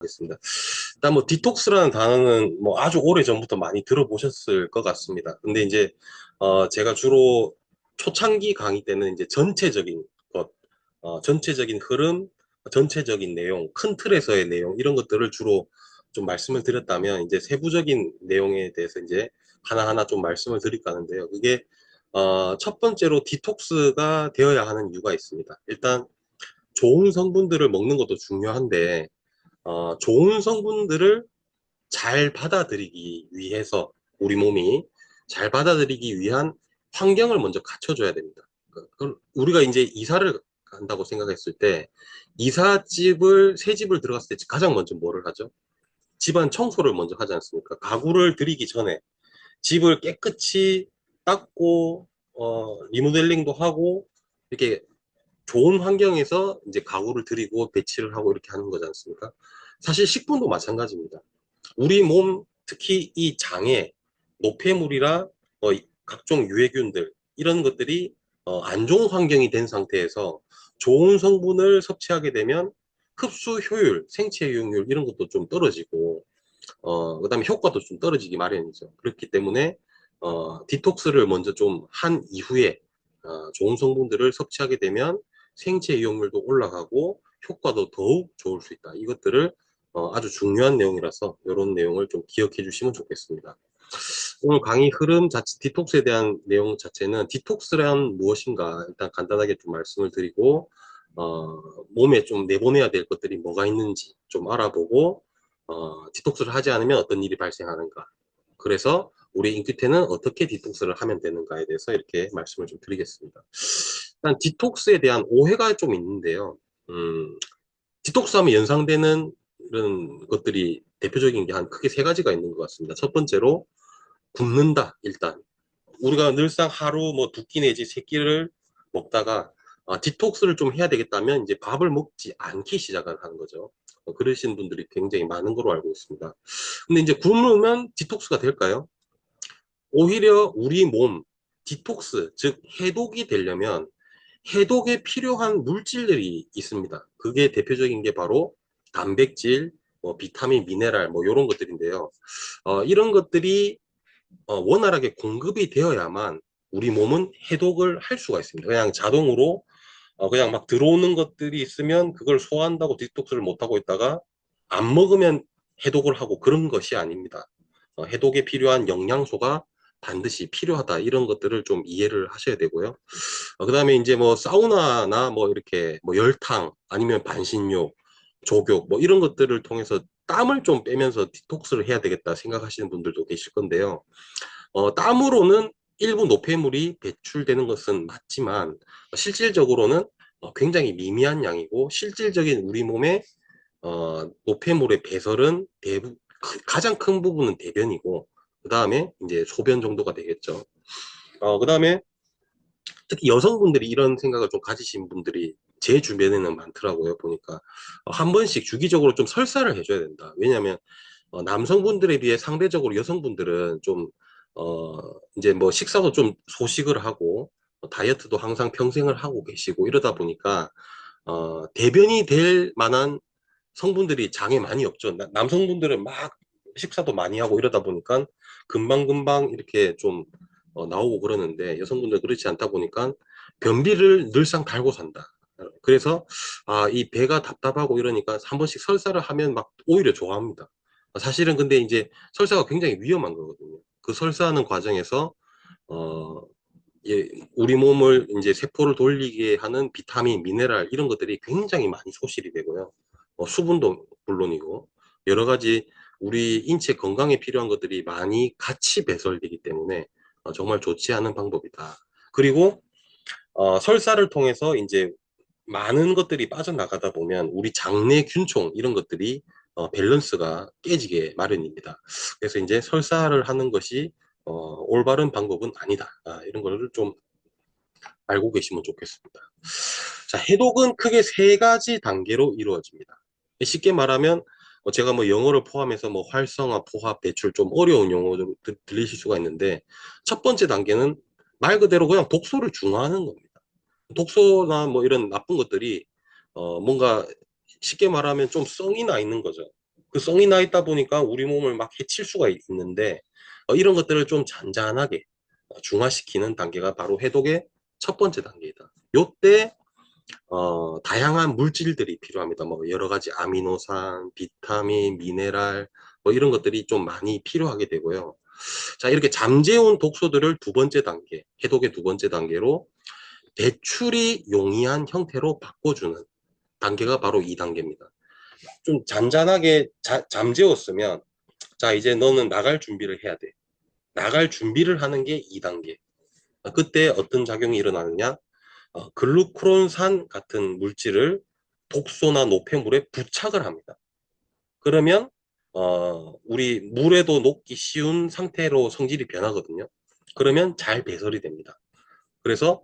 하겠습니다. 일단 뭐 디톡스라는 단어는 뭐 아주 오래 전부터 많이 들어보셨을 것 같습니다. 근데 이제 제가 주로 초창기 강의 때는 이제 전체적인 것, 전체적인 흐름, 전체적인 내용, 큰 틀에서의 내용 이런 것들을 주로 좀 말씀을 드렸다면 이제 세부적인 내용에 대해서 이제 하나하나 좀 말씀을 드릴까 하는데요. 그게 첫 번째로 디톡스가 되어야 하는 이유가 있습니다. 일단 좋은 성분들을 먹는 것도 중요한데 좋은 성분들을 잘 받아들이기 위해서 우리 몸이 잘 받아들이기 위한 환경을 먼저 갖춰줘야 됩니다. 우리가 이제 이사를 간다고 생각했을 때 이삿집을 새 집을 들어갔을 때 가장 먼저 뭐를 하죠? 집안 청소를 먼저 하지 않습니까? 가구를 들이기 전에 집을 깨끗이 닦고 리모델링도 하고 이렇게 좋은 환경에서 이제 가구를 들이고 배치를 하고 이렇게 하는 거지 않습니까? 사실 식품도 마찬가지입니다. 우리 몸, 특히 이 장에 노폐물이나 각종 유해균들 이런 것들이 안 좋은 환경이 된 상태에서 좋은 성분을 섭취하게 되면 흡수 효율, 생체 이용률 이런 것도 좀 떨어지고 그다음에 효과도 좀 떨어지기 마련이죠. 그렇기 때문에 디톡스를 먼저 좀 한 이후에 좋은 성분들을 섭취하게 되면 생체 이용률도 올라가고 효과도 더욱 좋을 수 있다. 이것들을 아주 중요한 내용이라서 이런 내용을 좀 기억해 주시면 좋겠습니다. 오늘 강의 흐름 자체, 디톡스에 대한 내용 자체는 디톡스란 무엇인가 일단 간단하게 좀 말씀을 드리고 몸에 좀 내보내야 될 것들이 뭐가 있는지 좀 알아보고 디톡스를 하지 않으면 어떤 일이 발생하는가. 그래서 우리 인큐테는 어떻게 디톡스를 하면 되는가에 대해서 이렇게 말씀을 좀 드리겠습니다. 일단 디톡스에 대한 오해가 좀 있는데요. 디톡스 하면 연상되는 이런 것들이 대표적인 게 한 크게 세 가지가 있는 것 같습니다. 첫 번째로 굶는다, 일단. 우리가 늘상 하루 뭐 두 끼 내지 세 끼를 먹다가 디톡스를 좀 해야 되겠다면 이제 밥을 먹지 않기 시작을 하는 거죠. 그러신 분들이 굉장히 많은 걸로 알고 있습니다. 근데 이제 굶으면 디톡스가 될까요? 오히려 우리 몸 디톡스, 즉 해독이 되려면 해독에 필요한 물질들이 있습니다. 그게 대표적인 게 바로 단백질, 뭐 비타민, 미네랄 뭐 이런 것들인데요. 이런 것들이 원활하게 공급이 되어야만 우리 몸은 해독을 할 수가 있습니다. 그냥 자동으로 그냥 막 들어오는 것들이 있으면 그걸 소화한다고 디톡스를 못하고 있다가 안 먹으면 해독을 하고 그런 것이 아닙니다. 해독에 필요한 영양소가 반드시 필요하다. 이런 것들을 좀 이해를 하셔야 되고요. 그다음에 이제 뭐 사우나나 뭐 이렇게 뭐 열탕 아니면 반신욕, 족욕 뭐 이런 것들을 통해서 땀을 좀 빼면서 디톡스를 해야 되겠다 생각하시는 분들도 계실 건데요. 땀으로는 일부 노폐물이 배출되는 것은 맞지만 실질적으로는 굉장히 미미한 양이고 실질적인 우리 몸의 노폐물의 배설은 가장 큰 부분은 대변이고 그 다음에 이제 소변 정도가 되겠죠. 그 다음에 특히 여성분들이 이런 생각을 좀 가지신 분들이 제 주변에는 많더라고요. 보니까 한 번씩 주기적으로 좀 설사를 해줘야 된다. 왜냐하면 남성분들에 비해 상대적으로 여성분들은 좀 이제 뭐 식사도 좀 소식을 하고 다이어트도 항상 평생을 하고 계시고 이러다 보니까 대변이 될 만한 성분들이 장에 많이 없죠. 남성분들은 막 식사도 많이 하고 이러다 보니까 금방금방 이렇게 좀 나오고 그러는데 여성분들 그렇지 않다 보니까 변비를 늘상 달고 산다. 그래서 이 배가 답답하고 이러니까 한 번씩 설사를 하면 막 오히려 좋아합니다. 사실은 근데 이제 설사가 굉장히 위험한 거거든요. 그 설사하는 과정에서 어, 예, 우리 몸을 이제 세포를 돌리게 하는 비타민, 미네랄 이런 것들이 굉장히 많이 소실이 되고요. 수분도 물론이고 여러 가지 우리 인체 건강에 필요한 것들이 많이 같이 배설되기 때문에 정말 좋지 않은 방법이다. 그리고 설사를 통해서 이제 많은 것들이 빠져나가다 보면 우리 장내 균총 이런 것들이 밸런스가 깨지게 마련입니다. 그래서 이제 설사를 하는 것이 올바른 방법은 아니다. 이런 거를 좀 알고 계시면 좋겠습니다. 자, 해독은 크게 세 가지 단계로 이루어집니다. 쉽게 말하면 제가 뭐 영어를 포함해서 뭐 활성화, 포합, 배출 좀 어려운 용어로 들리실 수가 있는데 첫 번째 단계는 말 그대로 그냥 독소를 중화하는 겁니다. 독소나 뭐 이런 나쁜 것들이 뭔가 쉽게 말하면 좀 성이 나 있는 거죠. 그 성이 나 있다 보니까 우리 몸을 막 해칠 수가 있는데 이런 것들을 좀 잔잔하게 중화시키는 단계가 바로 해독의 첫 번째 단계이다. 요때 다양한 물질들이 필요합니다. 뭐 여러 가지 아미노산, 비타민, 미네랄 뭐 이런 것들이 좀 많이 필요하게 되고요. 자, 이렇게 잠재운 독소들을 두 번째 단계, 해독의 두 번째 단계로 배출이 용이한 형태로 바꿔주는 단계가 바로 이 단계입니다. 좀 잔잔하게 잠재웠으면 자, 이제 너는 나갈 준비를 해야 돼. 나갈 준비를 하는 게 2단계. 그때 어떤 작용이 일어나느냐? 글루크론산 같은 물질을 독소나 노폐물에 부착을 합니다. 그러면 우리 물에도 녹기 쉬운 상태로 성질이 변하거든요. 그러면 잘 배설이 됩니다. 그래서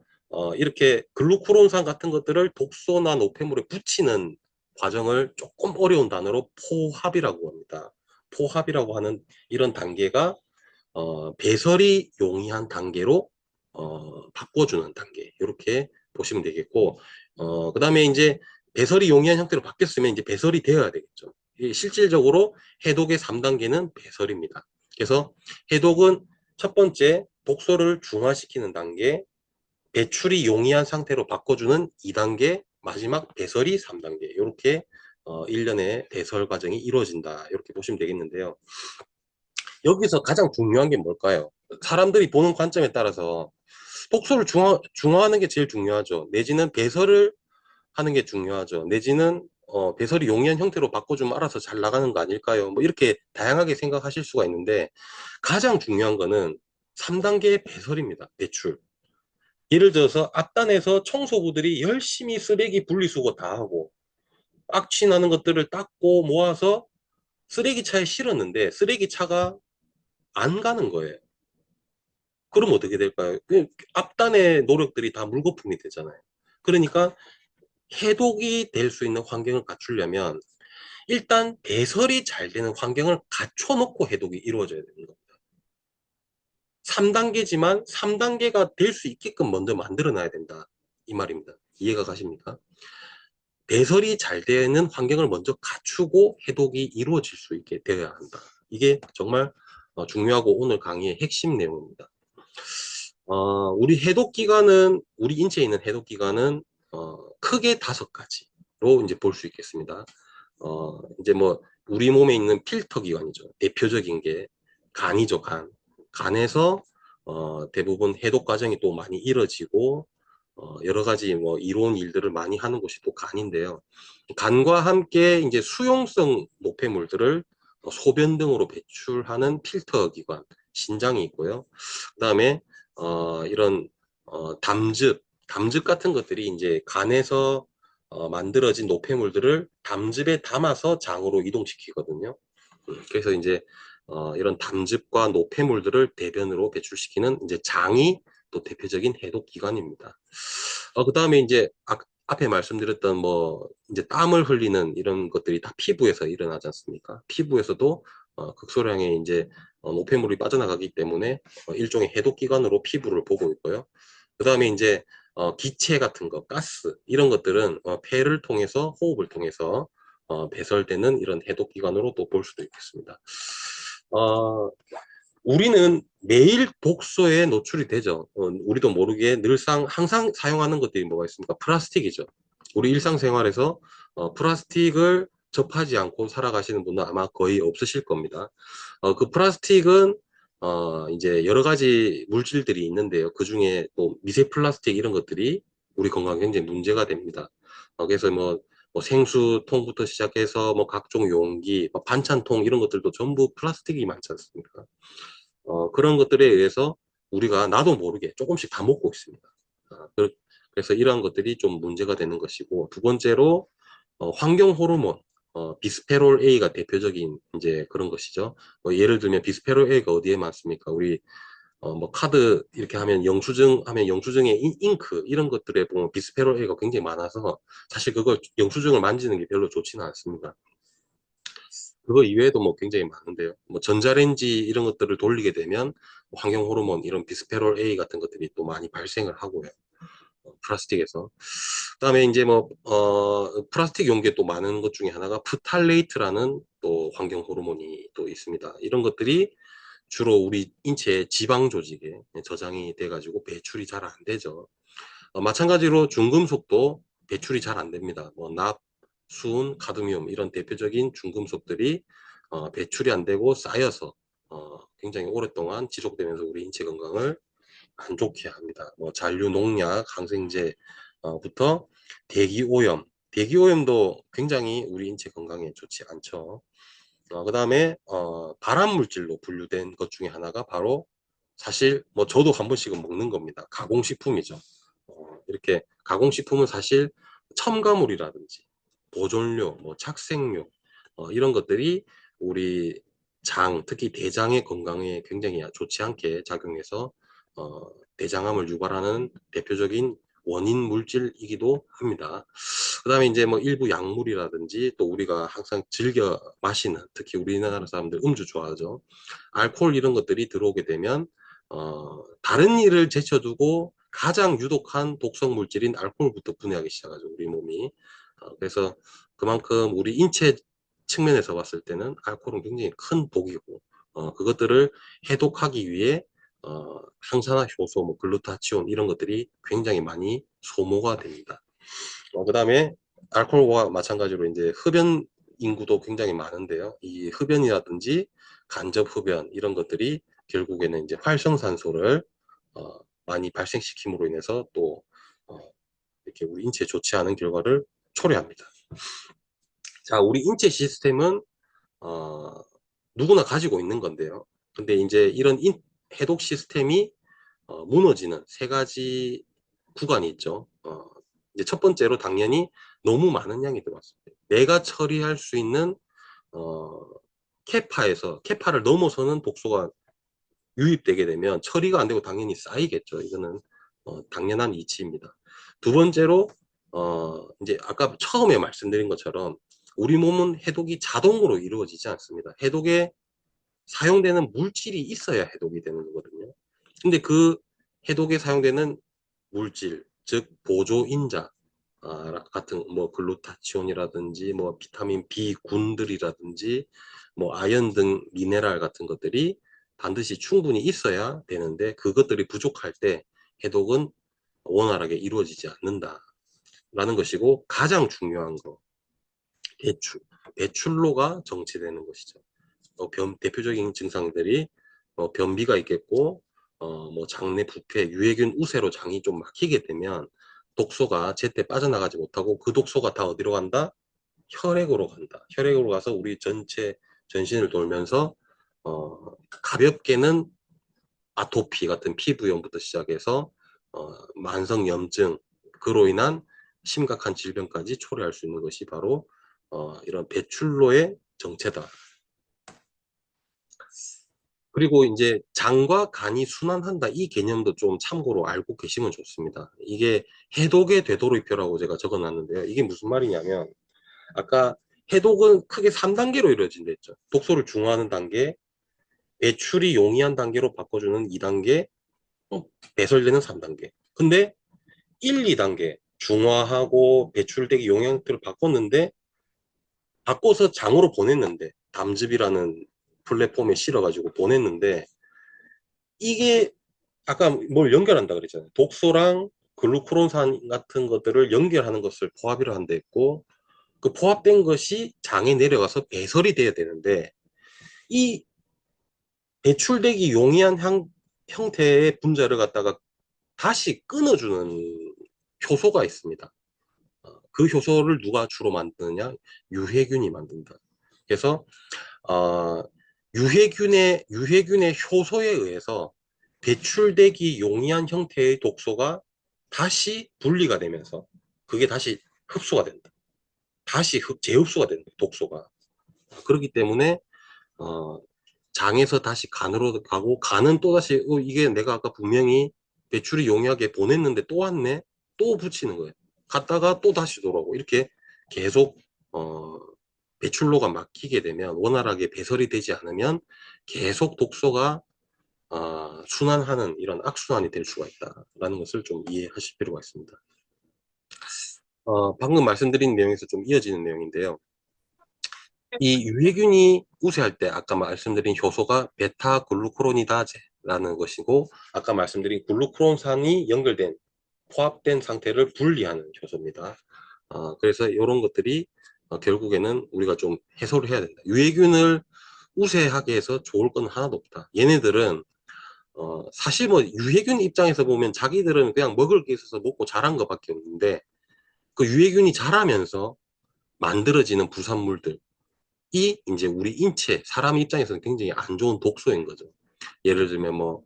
이렇게 글루크론산 같은 것들을 독소나 노폐물에 붙이는 과정을 조금 어려운 단어로 포합이라고 합니다. 포합이라고 하는 이런 단계가 배설이 용이한 단계로 바꿔주는 단계 이렇게 보시면 되겠고 그 다음에 이제 배설이 용이한 형태로 바뀌었으면 이제 배설이 되어야 되겠죠. 실질적으로 해독의 3단계는 배설입니다. 그래서 해독은 첫 번째 독소를 중화시키는 단계, 배출이 용이한 상태로 바꿔주는 2단계, 마지막 배설이 3단계 이렇게 1년의 배설 과정이 이루어진다 이렇게 보시면 되겠는데요. 여기서 가장 중요한 게 뭘까요? 사람들이 보는 관점에 따라서 독소를 중화하는 게 제일 중요하죠. 내지는 배설을 하는 게 중요하죠. 내지는 배설이 용이한 형태로 바꿔주면 알아서 잘 나가는 거 아닐까요? 뭐 이렇게 다양하게 생각하실 수가 있는데 가장 중요한 거는 3단계의 배설입니다. 배출. 예를 들어서 앞단에서 청소부들이 열심히 쓰레기 분리수거 다 하고 악취 나는 것들을 닦고 모아서 쓰레기차에 실었는데 쓰레기차가 안 가는 거예요. 그럼 어떻게 될까요? 앞단의 노력들이 다 물거품이 되잖아요. 그러니까 해독이 될 수 있는 환경을 갖추려면 일단 배설이 잘 되는 환경을 갖춰놓고 해독이 이루어져야 되는 겁니다. 3단계지만 3단계가 될 수 있게끔 먼저 만들어 놔야 된다. 이 말입니다. 이해가 가십니까? 배설이 잘 되는 환경을 먼저 갖추고 해독이 이루어질 수 있게 되어야 한다. 이게 정말 중요하고 오늘 강의의 핵심 내용입니다. 우리 해독 기관은, 우리 인체에 있는 해독 기관은, 크게 5가지로 이제 볼 수 있겠습니다. 이제 뭐, 우리 몸에 있는 필터 기관이죠. 대표적인 게 간이죠, 간. 간에서, 대부분 해독 과정이 또 많이 이뤄지고, 여러 가지 뭐, 이로운 일들을 많이 하는 곳이 또 간인데요. 간과 함께 이제 수용성 노폐물들을 소변 등으로 배출하는 필터 기관, 신장이 있고요. 그 다음에 이런 담즙 같은 것들이 이제 간에서 만들어진 노폐물들을 담즙에 담아서 장으로 이동시키거든요. 그래서 이제 이런 담즙과 노폐물들을 대변으로 배출시키는 이제 장이 또 대표적인 해독 기관입니다. 그 다음에 이제 앞에 말씀드렸던 뭐 이제 땀을 흘리는 이런 것들이 다 피부에서 일어나지 않습니까? 피부에서도 극소량의 이제 노폐물이 빠져나가기 때문에 일종의 해독기관으로 피부를 보고 있고요. 그 다음에 이제 기체 같은 거, 가스 이런 것들은 폐를 통해서 호흡을 통해서 배설되는 이런 해독기관으로 또 볼 수도 있겠습니다. 우리는 매일 독소에 노출이 되죠. 우리도 모르게 늘상 항상 사용하는 것들이 뭐가 있습니까? 플라스틱이죠. 우리 일상생활에서 플라스틱을 접하지 않고 살아가시는 분은 아마 거의 없으실 겁니다. 그 플라스틱은 이제 여러 가지 물질들이 있는데요. 그 중에 또 미세 플라스틱 이런 것들이 우리 건강에 굉장히 문제가 됩니다. 그래서 뭐 생수통부터 시작해서 뭐 각종 용기, 뭐 반찬통 이런 것들도 전부 플라스틱이 많지 않습니까? 그런 것들에 의해서 우리가 나도 모르게 조금씩 다 먹고 있습니다. 그래서 이러한 것들이 좀 문제가 되는 것이고, 두 번째로 환경 호르몬, 비스페롤 A가 대표적인 이제 그런 것이죠. 예를 들면 비스페롤 A가 어디에 많습니까? 우리 뭐 카드 이렇게 하면 영수증 하면 영수증에 잉크 이런 것들에 보면 비스페롤 A가 굉장히 많아서 사실 그걸 영수증을 만지는 게 별로 좋지는 않습니다. 그거 이외에도 뭐 굉장히 많은데요. 뭐 전자레인지 이런 것들을 돌리게 되면 환경 호르몬 이런 비스페롤 A 같은 것들이 또 많이 발생을 하고요. 플라스틱에서. 그다음에 이제 뭐 플라스틱 용기에 또 많은 것 중에 하나가 프탈레이트라는 또 환경 호르몬이 또 있습니다. 이런 것들이 주로 우리 인체 지방 조직에 저장이 돼 가지고 배출이 잘 안 되죠. 마찬가지로 중금속도 배출이 잘 안 됩니다. 뭐 납, 수은, 카드뮴 이런 대표적인 중금속들이 배출이 안 되고 쌓여서 굉장히 오랫동안 지속되면서 우리 인체 건강을 안 좋게 합니다. 뭐 잔류 농약, 항생제부터 대기오염, 대기오염도 굉장히 우리 인체 건강에 좋지 않죠. 그다음에 발암 물질로 분류된 것 중에 하나가 바로 사실 뭐 저도 한 번씩은 먹는 겁니다. 가공식품이죠. 이렇게 가공식품은 사실 첨가물이라든지 보존료, 뭐 착색료 이런 것들이 우리 장, 특히 대장의 건강에 굉장히 좋지 않게 작용해서 대장암을 유발하는 대표적인 원인 물질이기도 합니다. 그다음에 이제 뭐 일부 약물이라든지 또 우리가 항상 즐겨 마시는, 특히 우리나라 사람들 음주 좋아하죠. 알코올 이런 것들이 들어오게 되면 다른 일을 제쳐두고 가장 유독한 독성 물질인 알코올부터 분해하기 시작하죠, 우리 몸이. 그래서 그만큼 우리 인체 측면에서 봤을 때는 알코올은 굉장히 큰 독이고 그것들을 해독하기 위해 항산화 효소, 뭐 글루타치온 이런 것들이 굉장히 많이 소모가 됩니다. 그다음에 알코올과 마찬가지로 이제 흡연 인구도 굉장히 많은데요. 이 흡연이라든지 간접 흡연 이런 것들이 결국에는 이제 활성산소를 많이 발생시킴으로 인해서 또 이렇게 우리 인체에 좋지 않은 결과를 초래합니다. 자, 우리 인체 시스템은 어, 누구나 가지고 있는 건데요. 근데 이제 이런 해독 시스템이 무너지는 세 가지 구간이 있죠. 이제 첫 번째로 당연히 너무 많은 양이 들어왔습니다. 내가 처리할 수 있는 어, 캐파를 넘어서는 독소가 유입되게 되면 처리가 안 되고 당연히 쌓이겠죠. 이거는 당연한 이치입니다. 두 번째로 이제 아까 처음에 말씀드린 것처럼 우리 몸은 해독이 자동으로 이루어지지 않습니다. 해독에 사용되는 물질이 있어야 해독이 되는 거거든요. 근데 그 해독에 사용되는 물질, 즉 보조인자 같은 뭐 글루타치온이라든지 뭐 비타민 B군들이라든지 뭐 아연 등 미네랄 같은 것들이 반드시 충분히 있어야 되는데 그것들이 부족할 때 해독은 원활하게 이루어지지 않는다라는 것이고 가장 중요한 거 배출, 배출로가 정체되는 것이죠. 대표적인 증상들이 변비가 있겠고 뭐 장내 부패, 유해균 우세로 장이 좀 막히게 되면 독소가 제때 빠져나가지 못하고 그 독소가 다 어디로 간다? 혈액으로 간다. 혈액으로 가서 우리 전체 전신을 돌면서 가볍게는 아토피 같은 피부염부터 시작해서 만성 염증, 그로 인한 심각한 질병까지 초래할 수 있는 것이 바로 이런 배출로의 정체다. 그리고 이제 장과 간이 순환한다 이 개념도 좀 참고로 알고 계시면 좋습니다. 이게 해독의 되도록이표라고 제가 적어놨는데요. 이게 무슨 말이냐면 아까 해독은 크게 3단계로 이루어진다 했죠. 독소를 중화하는 단계, 배출이 용이한 단계로 바꿔주는 2단계, 배설되는 3단계. 근데 1, 2단계 중화하고 배출되기 용이한 형태로 바꿨는데 바꿔서 장으로 보냈는데 담즙이라는 플랫폼에 실어가지고 보냈는데 이게 아까 뭘 연결한다 그랬잖아요. 독소랑 글루코론산 같은 것들을 연결하는 것을 포합이라 한다 했고 그 포합된 것이 장에 내려가서 배설이 돼야 되는데 이 배출되기 용이한 형태의 분자를 갖다가 다시 끊어주는 효소가 있습니다. 그 효소를 누가 주로 만드느냐? 유해균이 만든다. 그래서 어, 유해균의 효소에 의해서 배출되기 용이한 형태의 독소가 다시 분리가 되면서 그게 다시 흡수가 된다. 다시 재흡수가 된다. 독소가. 그렇기 때문에 어, 장에서 다시 간으로 가고 간은 또다시 이게 내가 아까 분명히 배출이 용이하게 보냈는데 또 왔네. 또 붙이는 거예요. 갔다가 또 다시 돌아오고 이렇게 계속 배출로가 막히게 되면 원활하게 배설이 되지 않으면 계속 독소가 순환하는 이런 악순환이 될 수가 있다라는 것을 좀 이해하실 필요가 있습니다. 방금 말씀드린 내용에서 좀 이어지는 내용인데요. 이 유해균이 우세할 때 아까 말씀드린 효소가 베타글루코로니다제라는 것이고, 아까 말씀드린 글루코론산이 연결된 포합된 상태를 분리하는 효소입니다. 그래서 이런 것들이 결국에는 우리가 좀 해소를 해야 된다. 유해균을 우세하게 해서 좋을 건 하나도 없다. 얘네들은 사실 뭐 유해균 입장에서 보면 자기들은 그냥 먹을 게 있어서 먹고 자란 것밖에 없는데, 그 유해균이 자라면서 만들어지는 부산물들이 이제 우리 인체 사람 입장에서는 굉장히 안 좋은 독소인 거죠. 예를 들면 뭐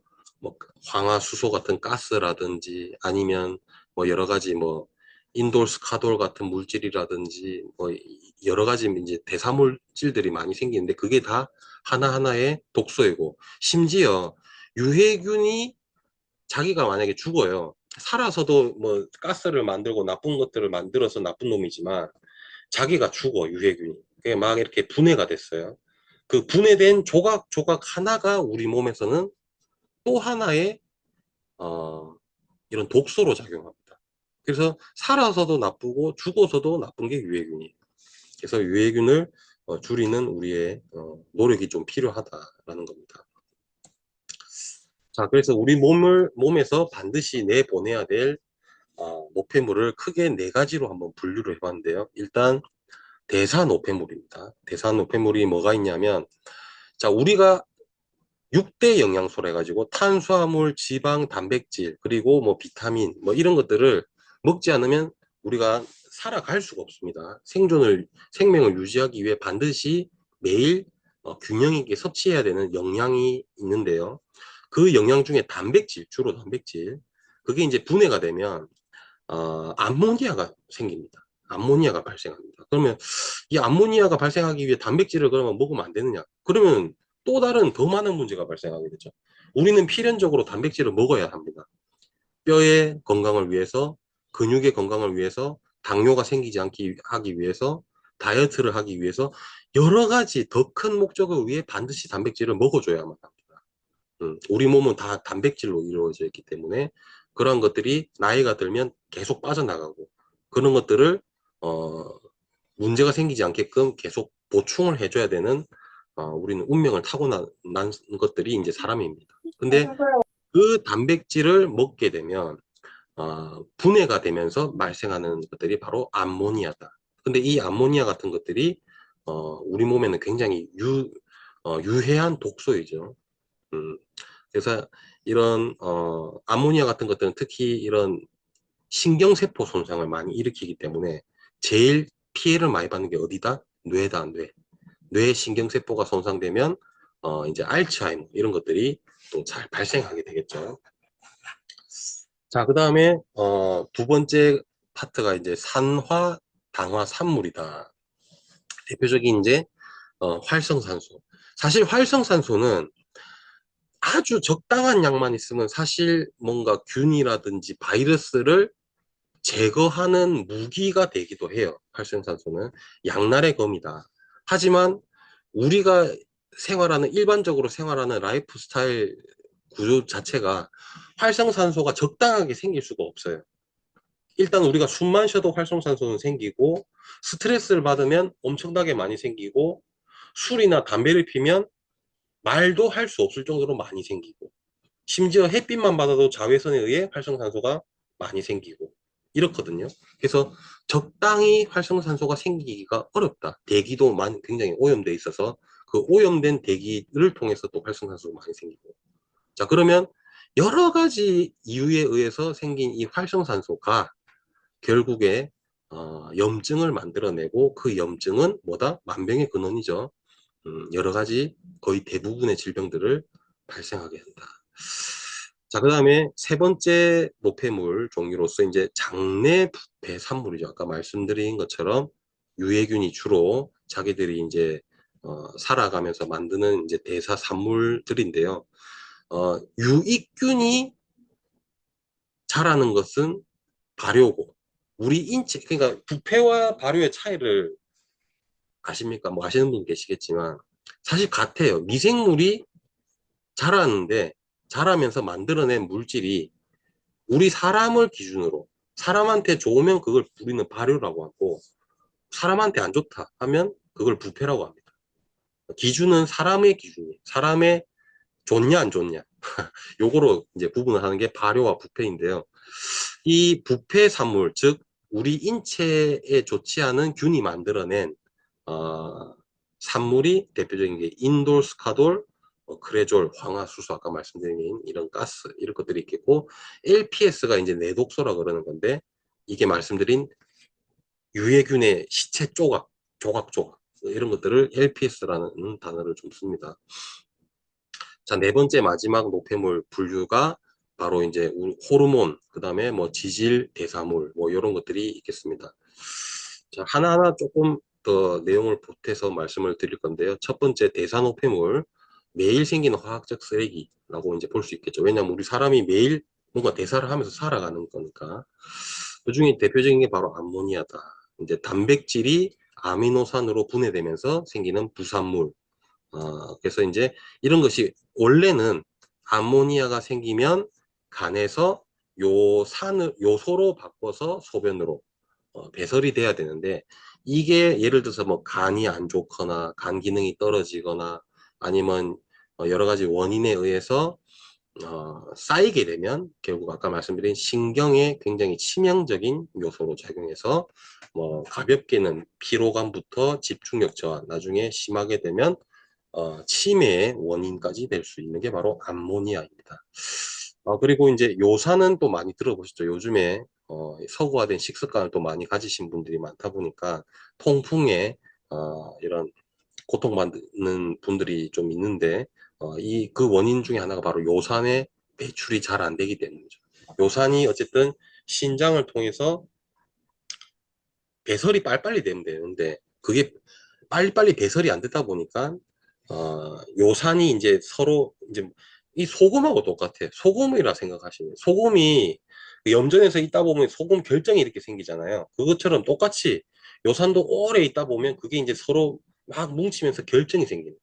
황화수소 같은 가스라든지, 아니면 뭐 여러 가지 뭐 인돌스카돌 같은 물질이라든지, 뭐 여러 가지 이제 대사물질들이 많이 생기는데, 그게 다 하나하나의 독소이고, 심지어 유해균이 자기가 만약에 죽어요. 살아서도 뭐 가스를 만들고 나쁜 것들을 만들어서 나쁜 놈이지만, 자기가 죽어, 유해균이. 그게 막 이렇게 분해가 됐어요. 그 분해된 조각조각 하나가 우리 몸에서는 또 하나의 어, 이런 독소로 작용합니다. 그래서 살아서도 나쁘고 죽어서도 나쁜 게 유해균이에요. 그래서 유해균을 줄이는 우리의 노력이 좀 필요하다라는 겁니다. 자, 그래서 우리 몸에서 반드시 내보내야 될 노폐물을 크게 네 가지로 한번 분류를 해봤는데요. 일단 대사노폐물입니다. 대사노폐물이 뭐가 있냐면, 자, 우리가 6대 영양소라 해가지고 탄수화물, 지방, 단백질, 그리고 뭐 비타민, 뭐 이런 것들을 먹지 않으면 우리가 살아갈 수가 없습니다. 생명을 유지하기 위해 반드시 매일 균형 있게 섭취해야 되는 영양이 있는데요. 그 영양 중에 단백질, 주로 단백질, 그게 이제 분해가 되면 암모니아가 생깁니다. 암모니아가 발생합니다. 그러면 이 암모니아가 발생하기 위해 단백질을 그러면 먹으면 안 되느냐? 그러면 또 다른 더 많은 문제가 발생하게 되죠. 우리는 필연적으로 단백질을 먹어야 합니다. 뼈의 건강을 위해서, 근육의 건강을 위해서, 당뇨가 생기지 않기 하기 위해서, 다이어트를 하기 위해서, 여러 가지 더 큰 목적을 위해 반드시 단백질을 먹어줘야만 합니다. 우리 몸은 다 단백질로 이루어져 있기 때문에 그러한 것들이 나이가 들면 계속 빠져나가고, 그런 것들을 어, 문제가 생기지 않게끔 계속 보충을 해줘야 되는 우리는 운명을 타고난 것들이 이제 사람입니다. 근데 그 단백질을 먹게 되면 분해가 되면서 발생하는 것들이 바로 암모니아다. 근데 이 암모니아 같은 것들이 우리 몸에는 굉장히 유해한 독소이죠. 음, 그래서 이런 암모니아 같은 것들은 특히 이런 신경세포 손상을 많이 일으키기 때문에 제일 피해를 많이 받는 게 어디다? 뇌다, 뇌. 뇌 신경세포가 손상되면 이제 알츠하이머 이런 것들이 또 잘 발생하게 되겠죠. 자, 그 다음에 두 번째 파트가 이제 산화, 당화, 산물이다. 대표적인 이제 활성산소. 사실 활성산소는 아주 적당한 양만 있으면 사실 뭔가 균이라든지 바이러스를 제거하는 무기가 되기도 해요. 활성산소는 양날의 검이다. 하지만 우리가 일반적으로 생활하는 라이프 스타일 구조 자체가 활성산소가 적당하게 생길 수가 없어요. 일단 우리가 숨만 쉬어도 활성산소는 생기고, 스트레스를 받으면 엄청나게 많이 생기고, 술이나 담배를 피면 말도 할 수 없을 정도로 많이 생기고, 심지어 햇빛만 받아도 자외선에 의해 활성산소가 많이 생기고 이렇거든요. 그래서 적당히 활성산소가 생기기가 어렵다. 대기도 굉장히 오염돼 있어서 그 오염된 대기를 통해서 또 활성산소가 많이 생기고. 자, 그러면 여러 가지 이유에 의해서 생긴 이 활성산소가 결국에 염증을 만들어내고, 그 염증은 뭐다? 만병의 근원이죠. 여러 가지 거의 대부분의 질병들을 발생하게 한다. 자, 그 다음에 세 번째 노폐물 종류로서 이제 장내 배산물이죠. 아까 말씀드린 것처럼 유해균이 주로 자기들이 이제 살아가면서 만드는 이제 대사산물들인데요. 유익균이 자라는 것은 발효고, 우리 인체, 그러니까 부패와 발효의 차이를 아십니까? 뭐 아시는 분 계시겠지만 사실 같아요. 미생물이 자라는데 자라면서 만들어낸 물질이 우리 사람을 기준으로 사람한테 좋으면 그걸 우리는 발효라고 하고 사람한테 안 좋다 하면 그걸 부패라고 합니다. 기준은 사람의 기준이에요. 사람의 좋냐 안 좋냐 요거로 이제 구분을 하는 게 발효와 부패인데요. 이 부패 산물, 즉 우리 인체에 좋지 않은 균이 만들어낸 산물이 대표적인 게 인돌, 스카돌, 크레졸, 황화수소 아까 말씀드린 이런 가스 이런 것들이 있겠고 LPS가 이제 내독소라 그러는 건데 이게 말씀드린 유해균의 시체 조각 이런 것들을 LPS라는 단어를 좀 씁니다. 자, 네 번째 마지막 노폐물 분류가 바로 이제 우리 호르몬, 그 다음에 뭐 지질, 대사물, 뭐 이런 것들이 있겠습니다. 자, 하나하나 조금 더 내용을 보태서 말씀을 드릴 건데요. 첫 번째 대사노폐물, 매일 생기는 화학적 쓰레기라고 이제 볼 수 있겠죠. 왜냐하면 우리 사람이 매일 뭔가 대사를 하면서 살아가는 거니까. 그 중에 대표적인 게 바로 암모니아다. 이제 단백질이 아미노산으로 분해되면서 생기는 부산물. 그래서 이제 이런 것이 원래는 암모니아가 생기면 간에서 요소로 바꿔서 소변으로 배설이 돼야 되는데 이게 예를 들어서 뭐 간이 안 좋거나 간 기능이 떨어지거나 아니면 여러 가지 원인에 의해서 쌓이게 되면 결국 아까 말씀드린 신경에 굉장히 치명적인 요소로 작용해서 뭐 가볍게는 피로감부터 집중력 저하, 나중에 심하게 되면 치매의 원인까지 될 수 있는 게 바로 암모니아입니다. 그리고 이제 요산은 또 많이 들어보셨죠. 요즘에 서구화된 식습관을 또 많이 가지신 분들이 많다 보니까 통풍에 이런 고통받는 분들이 좀 있는데 그 원인 중에 하나가 바로 요산의 배출이 잘 안 되기 때문이죠. 요산이 어쨌든 신장을 통해서 배설이 빨리빨리 되면 되는데 그게 빨리빨리 배설이 안 되다 보니까 요산이 이제 서로 이제 이 소금하고 똑같아. 소금이라 생각하시면 소금이 염전에서 있다 보면 소금 결정이 이렇게 생기잖아요. 그것처럼 똑같이 요산도 오래 있다 보면 그게 이제 서로 막 뭉치면서 결정이 생기는.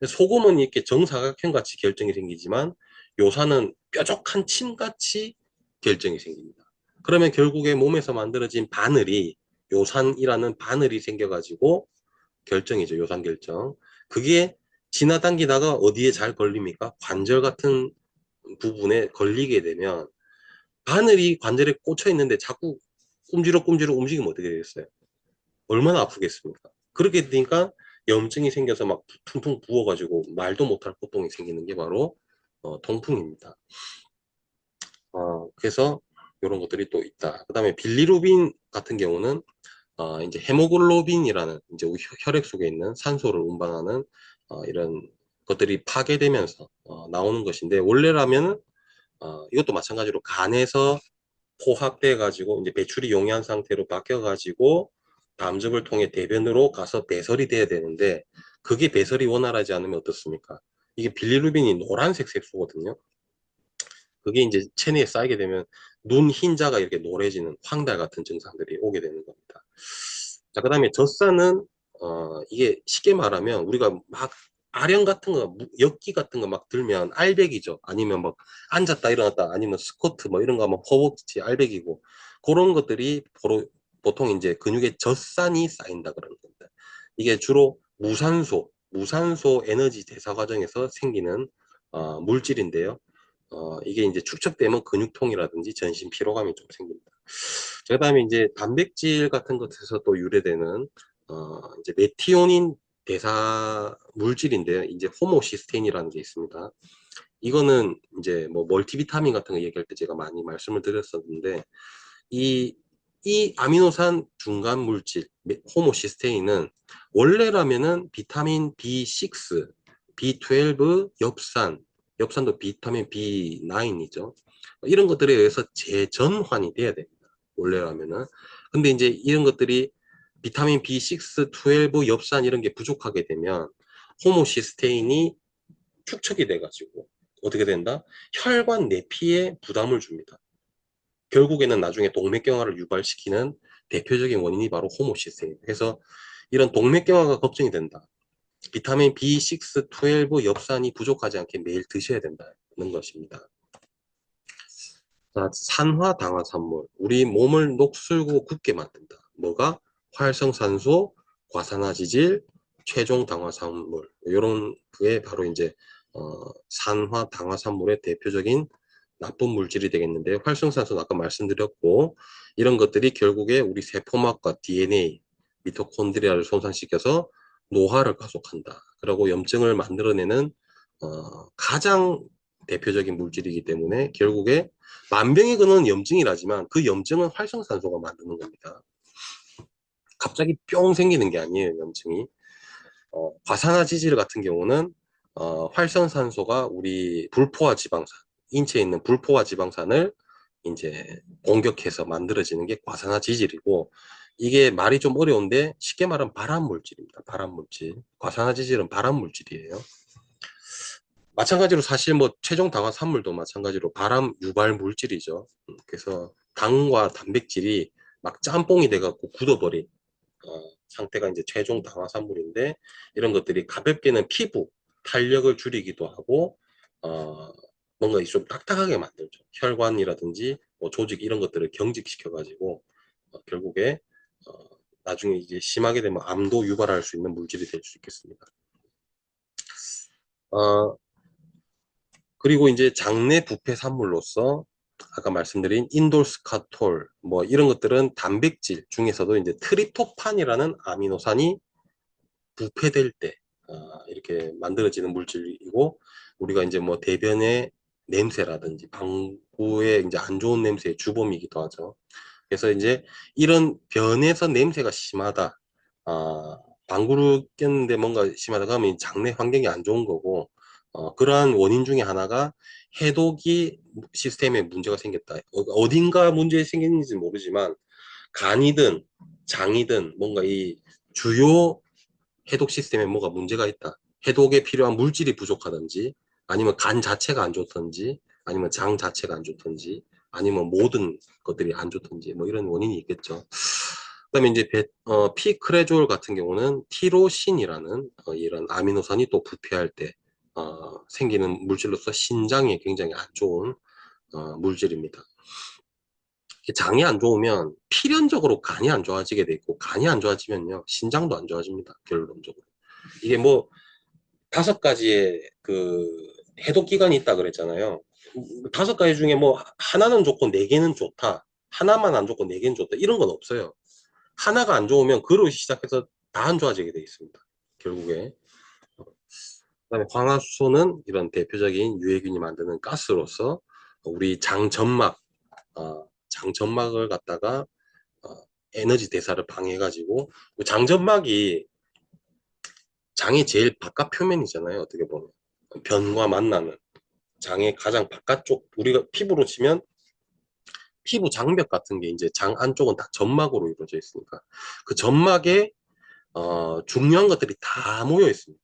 소금은 이렇게 정사각형 같이 결정이 생기지만 요산은 뾰족한 침같이 결정이 생깁니다. 그러면 결국에 몸에서 만들어진 바늘이 요산이라는 바늘이 생겨가지고 결정이죠. 요산 결정. 그게 지나당기다가 어디에 잘 걸립니까? 관절 같은 부분에 걸리게 되면 바늘이 관절에 꽂혀 있는데 자꾸 꼼지럭꼼지럭 움직이면 어떻게 되겠어요? 얼마나 아프겠습니까? 그렇게 되니까 염증이 생겨서 막 퉁퉁 부어가지고 말도 못할 고통이 생기는 게 바로 통풍입니다. 그래서 이런 것들이 또 있다. 그 다음에 빌리루빈 같은 경우는 이제 헤모글로빈이라는 이제 우리 혈액 속에 있는 산소를 운반하는 이런 것들이 파괴되면서 나오는 것인데 원래라면은 이것도 마찬가지로 간에서 포합돼 가지고 이제 배출이 용이한 상태로 바뀌어 가지고 담즙을 통해 대변으로 가서 배설이 돼야 되는데 그게 배설이 원활하지 않으면 어떻습니까? 이게 빌리루빈이 노란색 색소거든요. 그게 이제 체내에 쌓이게 되면 눈 흰자가 이렇게 노래지는 황달 같은 증상들이 오게 되는 겁니다. 자, 그 다음에 젖산은 이게 쉽게 말하면 우리가 막 아령 같은 거, 엽기 같은 거 막 들면 알배기죠. 아니면 막 앉았다 일어났다 아니면 스쿼트 뭐 이런 거 하면 허벅지 알배기고 그런 것들이 보통 이제 근육에 젖산이 쌓인다 그러는 겁니다. 이게 주로 무산소 에너지 대사 과정에서 생기는 물질인데요. 이게 이제 축적되면 근육통이라든지 전신 피로감이 좀 생깁니다. 그 다음에 이제 단백질 같은 것에서 또 유래되는, 이제 메티오닌 대사 물질인데요. 이제 호모시스테인이라는 게 있습니다. 이거는 이제 뭐 멀티비타민 같은 거 얘기할 때 제가 많이 말씀을 드렸었는데, 이, 이 아미노산 중간 물질, 호모시스테인은 원래라면은 비타민 B6, B12, 엽산도 비타민 B9이죠. 이런 것들에 의해서 재전환이 돼야 됩니다. 원래라면은. 근데 이제 이런 것들이 비타민 B6, 12, 엽산 이런 게 부족하게 되면 호모시스테인이 축적이 돼가지고 어떻게 된다? 혈관 내피에 부담을 줍니다. 결국에는 나중에 동맥경화를 유발시키는 대표적인 원인이 바로 호모시스테인. 그래서 이런 동맥경화가 걱정이 된다. 비타민 B6, 12, 엽산이 부족하지 않게 매일 드셔야 된다. 것입니다. 자, 산화당화산물. 우리 몸을 녹슬고 굳게 만든다. 뭐가? 활성산소, 과산화지질, 최종당화산물. 이런 게 바로 이제 산화당화산물의 대표적인 나쁜 물질이 되겠는데, 활성산소는 아까 말씀드렸고, 이런 것들이 결국에 우리 세포막과 DNA, 미토콘드리아를 손상시켜서 노화를 가속한다. 그리고 염증을 만들어내는 가장 대표적인 물질이기 때문에 결국에 만병의 근원은 염증이라지만 그 염증은 활성산소가 만드는 겁니다. 갑자기 뿅 생기는 게 아니에요, 염증이. 과산화지질 같은 경우는 활성산소가 우리 불포화 지방산, 인체에 있는 불포화 지방산을 이제 공격해서 만들어지는 게 과산화지질이고, 이게 말이 좀 어려운데 쉽게 말하면 발암물질입니다. 발암물질. 과산화지질은 발암물질이에요. 마찬가지로 사실 뭐 최종 당화산물도 마찬가지로 발암 유발 물질이죠. 그래서 당과 단백질이 막 짬뽕이 돼갖고 굳어버린 상태가 이제 최종 당화산물인데, 이런 것들이 가볍게는 피부 탄력을 줄이기도 하고 뭔가 좀 딱딱하게 만들죠. 혈관이라든지 뭐 조직 이런 것들을 경직시켜 가지고 결국에 어, 나중에 이제 심하게 되면 암도 유발할 수 있는 물질이 될 수 있겠습니다. 어, 그리고 이제 장내 부패 산물로서 아까 말씀드린 인돌스카톨 뭐 이런 것들은 단백질 중에서도 이제 트립토판이라는 아미노산이 부패될 때 이렇게 만들어지는 물질이고, 우리가 이제 뭐 대변의 냄새라든지 방구의 이제 안 좋은 냄새의 주범이기도 하죠. 그래서 이제 이런 변에서 냄새가 심하다, 방구를 꼈는데 뭔가 심하다 그러면 장내 환경이 안 좋은 거고, 그러한 원인 중에 하나가 해독이 시스템에 문제가 생겼다. 어딘가 문제 생겼는지 모르지만 간이든 장이든 뭔가 이 주요 해독 시스템에 뭐가 문제가 있다. 해독에 필요한 물질이 부족하든지, 아니면 간 자체가 안 좋든지, 아니면 장 자체가 안 좋든지, 아니면 모든 것들이 안 좋든지, 뭐 이런 원인이 있겠죠. 그다음에 이제 피크레졸 같은 경우는 티로신이라는 이런 아미노산이 또 부패할 때 생기는 물질로서 신장에 굉장히 안 좋은 물질입니다. 장이 안 좋으면 필연적으로 간이 안 좋아지게 돼 있고, 간이 안 좋아지면요 신장도 안 좋아집니다. 결론적으로 이게 뭐 5가지의 그 해독 기관이 있다 그랬잖아요. 5가지 중에 뭐 하나는 좋고 4개는 좋다, 하나만 안 좋고 4개는 좋다, 이런 건 없어요. 하나가 안 좋으면 그로 시작해서 다 안 좋아지게 돼 있습니다, 결국에. 그다음에 황화수소는 이런 대표적인 유해균이 만드는 가스로서 우리 장점막을 갖다가 어, 에너지 대사를 방해해가지고, 장점막이 장의 제일 바깥 표면이잖아요. 어떻게 보면 변과 만나는 장의 가장 바깥쪽, 우리가 피부로 치면 피부 장벽 같은 게 이제 장 안쪽은 다 점막으로 이루어져 있으니까 그 점막에 중요한 것들이 다 모여 있습니다.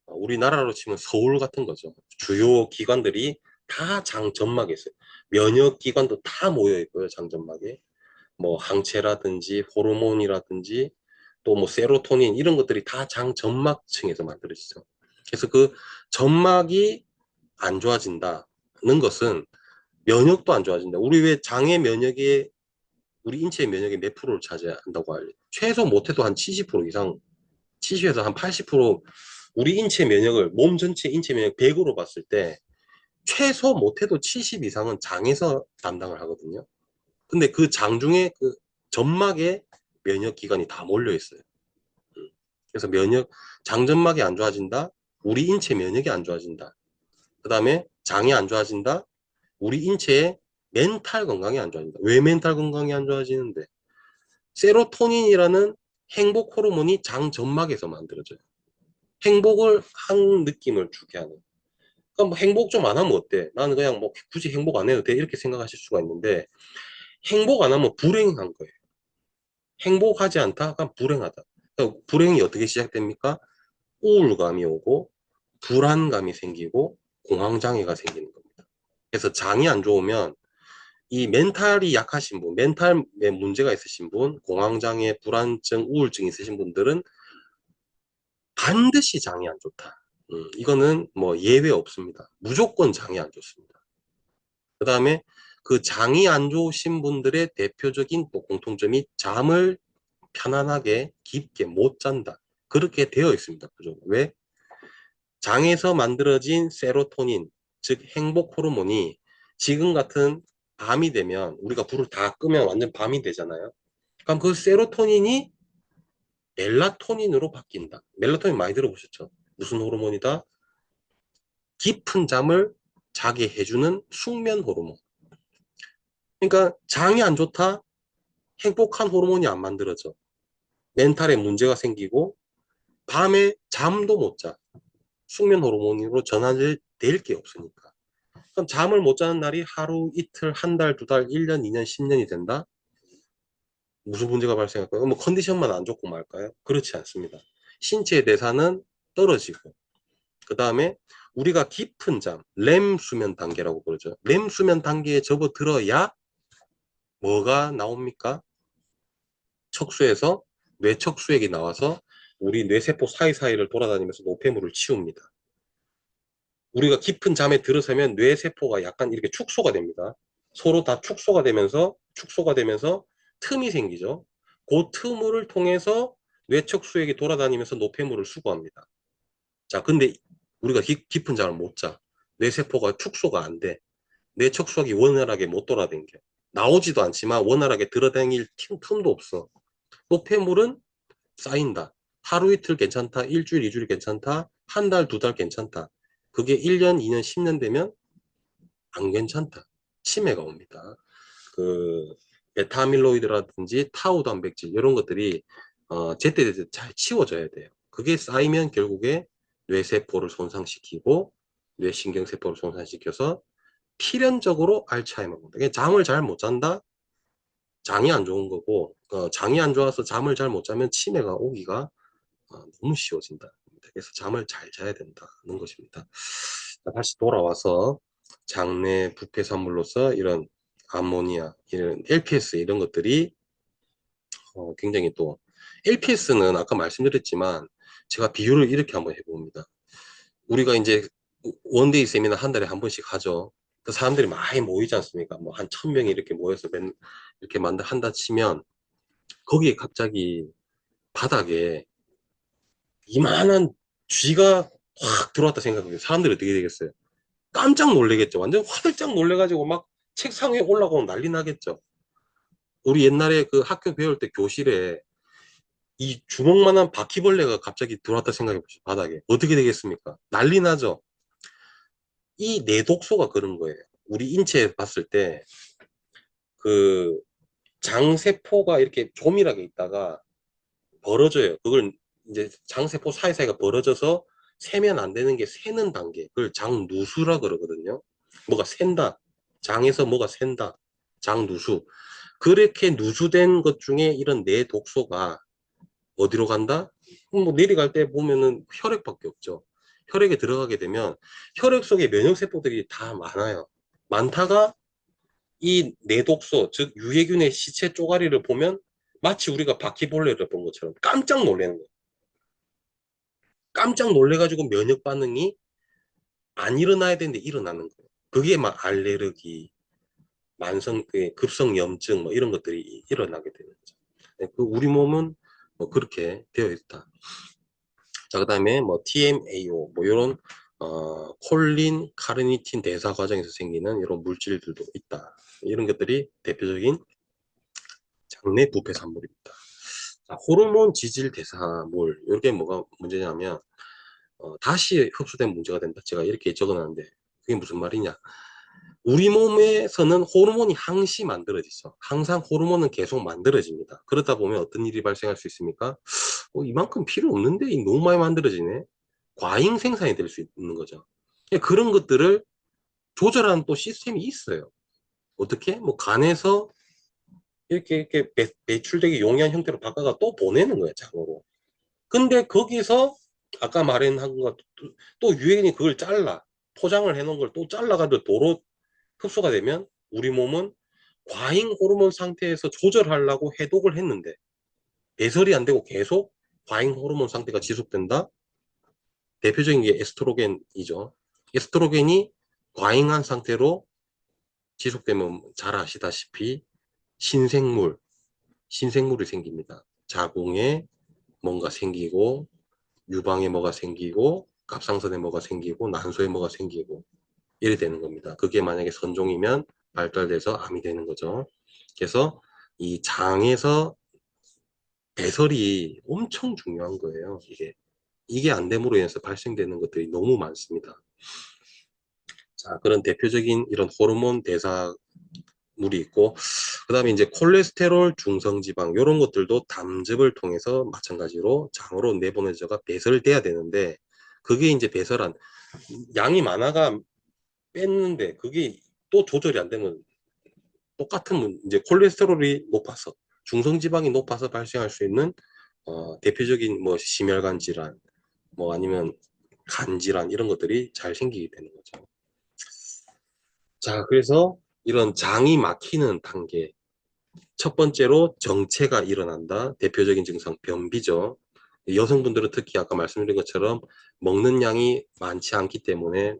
우리나라로 치면 서울 같은 거죠. 주요 기관들이 다 장 점막에 있어요. 면역 기관도 다 모여 있고요. 장 점막에 뭐 항체라든지 호르몬이라든지 또 뭐 세로토닌 이런 것들이 다 장 점막층에서 만들어지죠. 그래서 그 점막이 안 좋아진다는 것은 면역도 안 좋아진다. 우리 왜 장의 면역이 우리 인체의 면역의 몇 프로를 차지한다고 알려? 최소 못해도 한 70% 이상, 70에서 한 80% 우리 인체 면역을, 몸 전체 인체 면역 100으로 봤을 때 최소 못해도 70 이상은 장에서 담당을 하거든요. 근데 그 장 중에 그 점막에 면역 기관이 다 몰려 있어요. 그래서 장점막이 안 좋아진다. 우리 인체 면역이 안 좋아진다. 그 다음에 장이 안 좋아진다. 우리 인체의 멘탈 건강이 안 좋아진다. 왜 멘탈 건강이 안 좋아지는데? 세로토닌이라는 행복 호르몬이 장 점막에서 만들어져요. 행복을 한 느낌을 주게 하는. 그럼 뭐 행복 좀 안 하면 어때? 나는 그냥 뭐 굳이 행복 안 해도 돼. 이렇게 생각하실 수가 있는데, 행복 안 하면 불행한 거예요. 행복하지 않다? 그럼 불행하다. 그러니까 불행이 어떻게 시작됩니까? 우울감이 오고, 불안감이 생기고, 공황장애가 생기는 겁니다. 그래서 장이 안 좋으면 이 멘탈이 약하신 분, 멘탈에 문제가 있으신 분, 공황장애, 불안증, 우울증 있으신 분들은 반드시 장이 안 좋다. 이거는 뭐 예외 없습니다. 무조건 장이 안 좋습니다. 그 다음에 그 장이 안 좋으신 분들의 대표적인 또 공통점이 잠을 편안하게 깊게 못 잔다. 그렇게 되어 있습니다. 그죠? 왜? 장에서 만들어진 세로토닌, 즉 행복 호르몬이 지금 같은 밤이 되면 우리가 불을 다 끄면 완전 밤이 되잖아요. 그럼 그 세로토닌이 멜라토닌으로 바뀐다. 멜라토닌 많이 들어보셨죠? 무슨 호르몬이다? 깊은 잠을 자게 해주는 숙면 호르몬. 그러니까 장이 안 좋다? 행복한 호르몬이 안 만들어져. 멘탈에 문제가 생기고 밤에 잠도 못 자. 숙면 호르몬으로 전환될 게 없으니까. 그럼 잠을 못 자는 날이 하루, 이틀, 한 달, 두 달, 1년, 2년, 10년이 된다? 무슨 문제가 발생할까요? 뭐 컨디션만 안 좋고 말까요? 그렇지 않습니다. 신체 대사는 떨어지고, 그 다음에 우리가 깊은 잠, 렘 수면 단계라고 그러죠. 렘 수면 단계에 접어들어야 뭐가 나옵니까? 척수에서 뇌척수액이 나와서 우리 뇌세포 사이사이를 돌아다니면서 노폐물을 치웁니다. 우리가 깊은 잠에 들어서면 뇌세포가 약간 이렇게 축소가 됩니다. 서로 다 축소가 되면서 틈이 생기죠. 그 틈을 통해서 뇌척수액이 돌아다니면서 노폐물을 수거합니다. 자, 근데 우리가 깊은 잠을 못 자. 뇌세포가 축소가 안 돼. 뇌척수액이 원활하게 못 돌아다녀. 나오지도 않지만 원활하게 들어다닐 틈도 없어. 노폐물은 쌓인다. 하루 이틀 괜찮다. 일주일, 이주일 괜찮다. 한 달, 두 달 괜찮다. 그게 1년, 2년, 10년 되면 안 괜찮다. 치매가 옵니다. 그 베타아밀로이드라든지 타우 단백질 이런 것들이 제때제때 잘 치워져야 돼요. 그게 쌓이면 결국에 뇌세포를 손상시키고 뇌신경세포를 손상시켜서 필연적으로 알츠하이머가 온다. 잠을 잘 못 잔다? 장이 안 좋은 거고 장이 안 좋아서 잠을 잘 못 자면 치매가 오기가 너무 쉬워진다. 그래서 잠을 잘 자야 된다는 것입니다. 다시 돌아와서 장내 부패 산물로서 이런 암모니아, 이런 LPS 이런 것들이 굉장히 또 LPS는 아까 말씀드렸지만 제가 비유를 이렇게 한번 해봅니다. 우리가 이제 원데이 세미나 한 달에 한 번씩 하죠. 그 사람들이 많이 모이지 않습니까? 뭐 한 1000명이 이렇게 모여서 이렇게 한다 치면 거기에 갑자기 바닥에 이만한 쥐가 확 들어왔다 생각해요. 사람들이 어떻게 되겠어요? 깜짝 놀래겠죠. 완전 화들짝 놀래가지고 막 책상 위에 올라가고 난리 나겠죠. 우리 옛날에 그 학교 배울 때 교실에 이 주먹만한 바퀴벌레가 갑자기 들어왔다 생각해 보시죠. 바닥에. 어떻게 되겠습니까? 난리 나죠. 이 내독소가 그런 거예요. 우리 인체에 봤을 때 그 장세포가 이렇게 조밀하게 있다가 벌어져요. 그걸 이제 장세포 사이사이가 벌어져서 세면 안 되는 게 새는 단계. 그걸 장누수라 그러거든요. 뭐가 샌다. 장에서 뭐가 샌다. 장누수. 그렇게 누수된 것 중에 이런 내독소가 어디로 간다? 뭐 내려갈 때 보면은 혈액밖에 없죠. 혈액에 들어가게 되면 혈액 속에 면역세포들이 다 많아요. 많다가 이 내독소, 즉 유해균의 시체 쪼가리를 보면 마치 우리가 바퀴벌레를 본 것처럼 깜짝 놀라는 거예요. 깜짝 놀래가지고 면역 반응이 안 일어나야 되는데 일어나는 거예요. 그게 막 알레르기, 만성 급성 염증 뭐 이런 것들이 일어나게 되는 거죠. 네, 그 우리 몸은 뭐 그렇게 되어 있다. 자, 그다음에 뭐 TMAO 뭐 이런 콜린, 카르니틴 대사 과정에서 생기는 이런 물질들도 있다. 이런 것들이 대표적인 장내 부패 산물입니다. 자, 호르몬 지질 대사물 이게 뭐가 문제냐면 다시 흡수된 문제가 된다. 제가 이렇게 적어놨는데 그게 무슨 말이냐? 우리 몸에서는 호르몬이 항시 만들어지죠. 항상 호르몬은 계속 만들어집니다. 그러다 보면 어떤 일이 발생할 수 있습니까? 이만큼 필요 없는데 너무 많이 만들어지네. 과잉 생산이 될 수 있는 거죠. 그런 것들을 조절하는 또 시스템이 있어요. 어떻게? 뭐 간에서 이렇게 배출되게 용이한 형태로 바꿔가 또 보내는 거예요, 장으로. 근데 거기서 아까 말한 또 유해인이 그걸 잘라 포장을 해놓은 걸 또 잘라가지고 도로 흡수가 되면 우리 몸은 과잉 호르몬 상태에서 조절하려고 해독을 했는데 배설이 안 되고 계속 과잉 호르몬 상태가 지속된다? 대표적인 게 에스트로겐이죠. 에스트로겐이 과잉한 상태로 지속되면 잘 아시다시피 신생물, 신생물이 생깁니다. 자궁에 뭔가 생기고, 유방에 뭐가 생기고, 갑상선에 뭐가 생기고, 난소에 뭐가 생기고, 이래 되는 겁니다. 그게 만약에 선종이면 발달돼서 암이 되는 거죠. 그래서 이 장에서 배설이 엄청 중요한 거예요. 이게 안 됨으로 인해서 발생되는 것들이 너무 많습니다. 자, 그런 대표적인 이런 호르몬 대사물이 있고, 그 다음에 이제 콜레스테롤, 중성지방, 이런 것들도 담즙을 통해서 마찬가지로 장으로 내보내져가 배설돼야 되는데, 그게 이제 배설한, 양이 많아가 뺐는데, 그게 또 조절이 안 되면, 똑같은 이제 콜레스테롤이 높아서, 중성지방이 높아서 발생할 수 있는, 대표적인 뭐 심혈관 질환, 뭐 아니면 간 질환, 이런 것들이 잘 생기게 되는 거죠. 자, 그래서 이런 장이 막히는 단계. 첫 번째로 정체가 일어난다. 대표적인 증상, 변비죠. 여성분들은 특히 아까 말씀드린 것처럼 먹는 양이 많지 않기 때문에,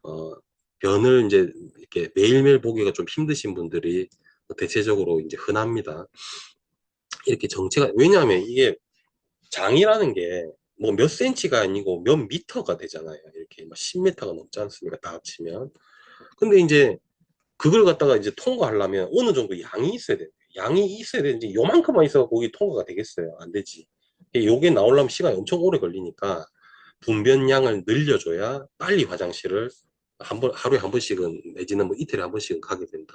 어, 변을 이제 이렇게 매일매일 보기가 좀 힘드신 분들이 대체적으로 이제 흔합니다. 이렇게 정체가, 왜냐하면 이게 장이라는 게 뭐 몇 센치가 아니고 몇 미터가 되잖아요. 이렇게 막 10m가 넘지 않습니까? 다 합치면. 근데 이제 그걸 갖다가 이제 통과하려면 어느 정도 양이 있어야 돼요. 양이 있어야 되는지 요만큼만 있어도 거기 통과가 되겠어요? 안 되지. 요게 나오려면 시간이 엄청 오래 걸리니까 분변량을 늘려줘야 빨리 화장실을 하루에 한 번씩은 내지는 뭐 이틀에 한 번씩은 가게 된다.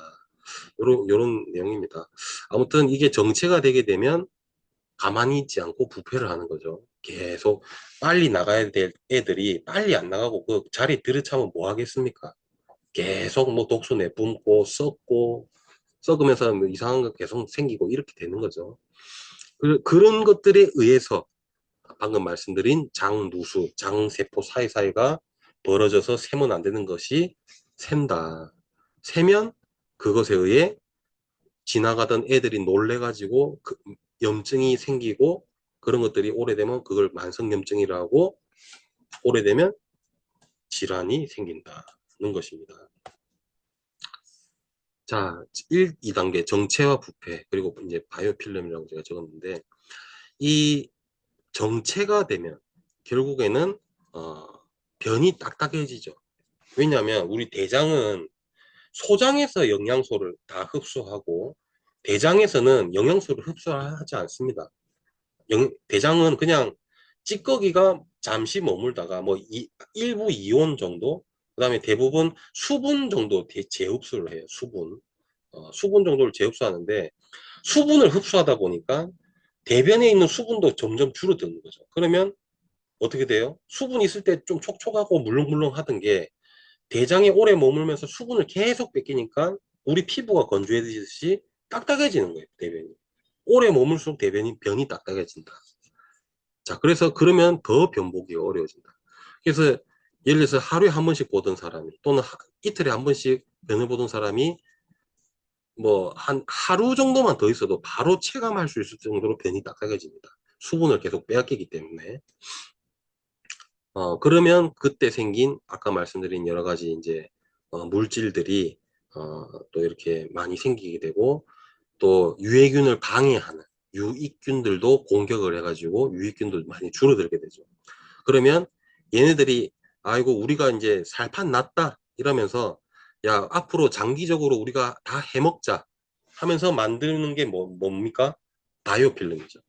요런 내용입니다. 아무튼 이게 정체가 되게 되면 가만히 있지 않고 부패를 하는 거죠. 계속 빨리 나가야 될 애들이 빨리 안 나가고 그 자리에 들이차면 뭐 하겠습니까? 계속 뭐 독소 내뿜고 썩고 썩으면서 뭐 이상한 거 계속 생기고 이렇게 되는 거죠. 그런 것들에 의해서 방금 말씀드린 장누수, 장세포 사이사이가 벌어져서 세면 안 되는 것이 샌다. 세면 그것에 의해 지나가던 애들이 놀래가지고 염증이 생기고 그런 것들이 오래되면 그걸 만성염증이라고 오래되면 질환이 생긴다는 것입니다. 자, 1, 2단계 정체와 부패 그리고 이제 바이오필름이라고 제가 적었는데 이 정체가 되면 결국에는 변이 딱딱해지죠. 왜냐하면 우리 대장은 소장에서 영양소를 다 흡수하고 대장에서는 영양소를 흡수하지 않습니다. 대장은 그냥 찌꺼기가 잠시 머물다가 뭐 일부 이온 정도, 그다음에 대부분 수분 정도 재흡수를 해요. 수분 정도를 재흡수하는데 수분을 흡수하다 보니까 대변에 있는 수분도 점점 줄어드는 거죠. 그러면 어떻게 돼요? 수분이 있을 때 좀 촉촉하고 물렁물렁 하던 게 대장에 오래 머물면서 수분을 계속 뺏기니까 우리 피부가 건조해지듯이 딱딱해지는 거예요, 대변이. 오래 머물수록 변이 딱딱해진다. 자, 그래서 그러면 더 변보기가 어려워진다. 그래서 예를 들어서 하루에 한 번씩 보던 사람이 또는 이틀에 한 번씩 변을 보던 사람이 뭐 한 하루 정도만 더 있어도 바로 체감할 수 있을 정도로 변이 딱딱해집니다. 수분을 계속 빼앗기기 때문에. 그러면 그때 생긴 아까 말씀드린 여러 가지 이제 물질들이 또 이렇게 많이 생기게 되고 또 유해균을 방해하는 유익균들도 공격을 해가지고 유익균도 많이 줄어들게 되죠. 그러면 얘네들이 아이고 우리가 이제 살판 났다 이러면서 야 앞으로 장기적으로 우리가 다 해먹자 하면서 만드는 게 뭡니까? 바이오필름이죠.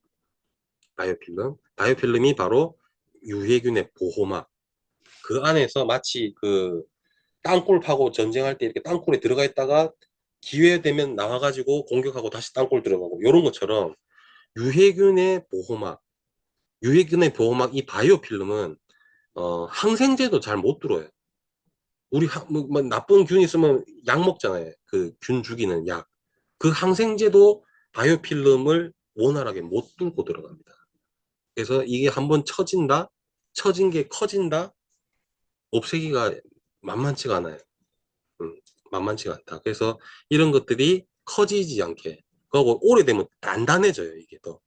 바이오필름이 바로 유해균의 보호막. 그 안에서 마치 그 땅굴 파고 전쟁할 때 이렇게 땅굴에 들어가 있다가 기회 되면 나와가지고 공격하고 다시 땅굴 들어가고 이런 것처럼 유해균의 보호막, 유해균의 보호막 이 바이오필름은 항생제도 잘 못 들어요. 우리 뭐 나쁜 균 있으면 약 먹잖아요. 그 균 죽이는 약. 그 항생제도 바이오필름을 원활하게 못 뚫고 들어갑니다. 그래서 이게 한번 처진다? 처진 게 커진다? 없애기가 만만치가 않아요. 만만치가 않다. 그래서 이런 것들이 커지지 않게 그리고 오래되면 단단해져요. 이게 더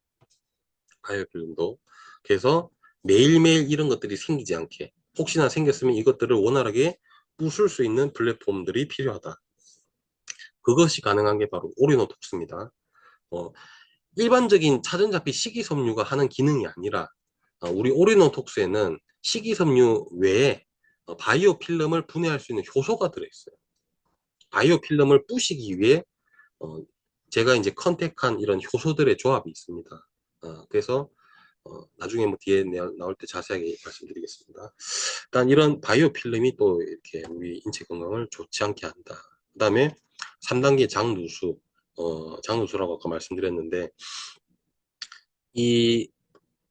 바이오필름도. 그래서 매일매일 이런 것들이 생기지 않게, 혹시나 생겼으면 이것들을 원활하게 부술 수 있는 플랫폼들이 필요하다. 그것이 가능한 게 바로 오리노톡스입니다. 어, 일반적인 차전자피 식이섬유가 하는 기능이 아니라 우리 오리노톡스에는 식이섬유 외에 바이오 필름을 분해할 수 있는 효소가 들어있어요. 바이오 필름을 부시기 위해 제가 이제 컨택한 이런 효소들의 조합이 있습니다. 그래서 나중에 뭐 뒤에 나올 때 자세하게 말씀드리겠습니다. 일단 이런 바이오 필름이 또 이렇게 우리 인체 건강을 좋지 않게 한다. 그 다음에 3단계 장누수, 장누수라고 아까 말씀드렸는데, 이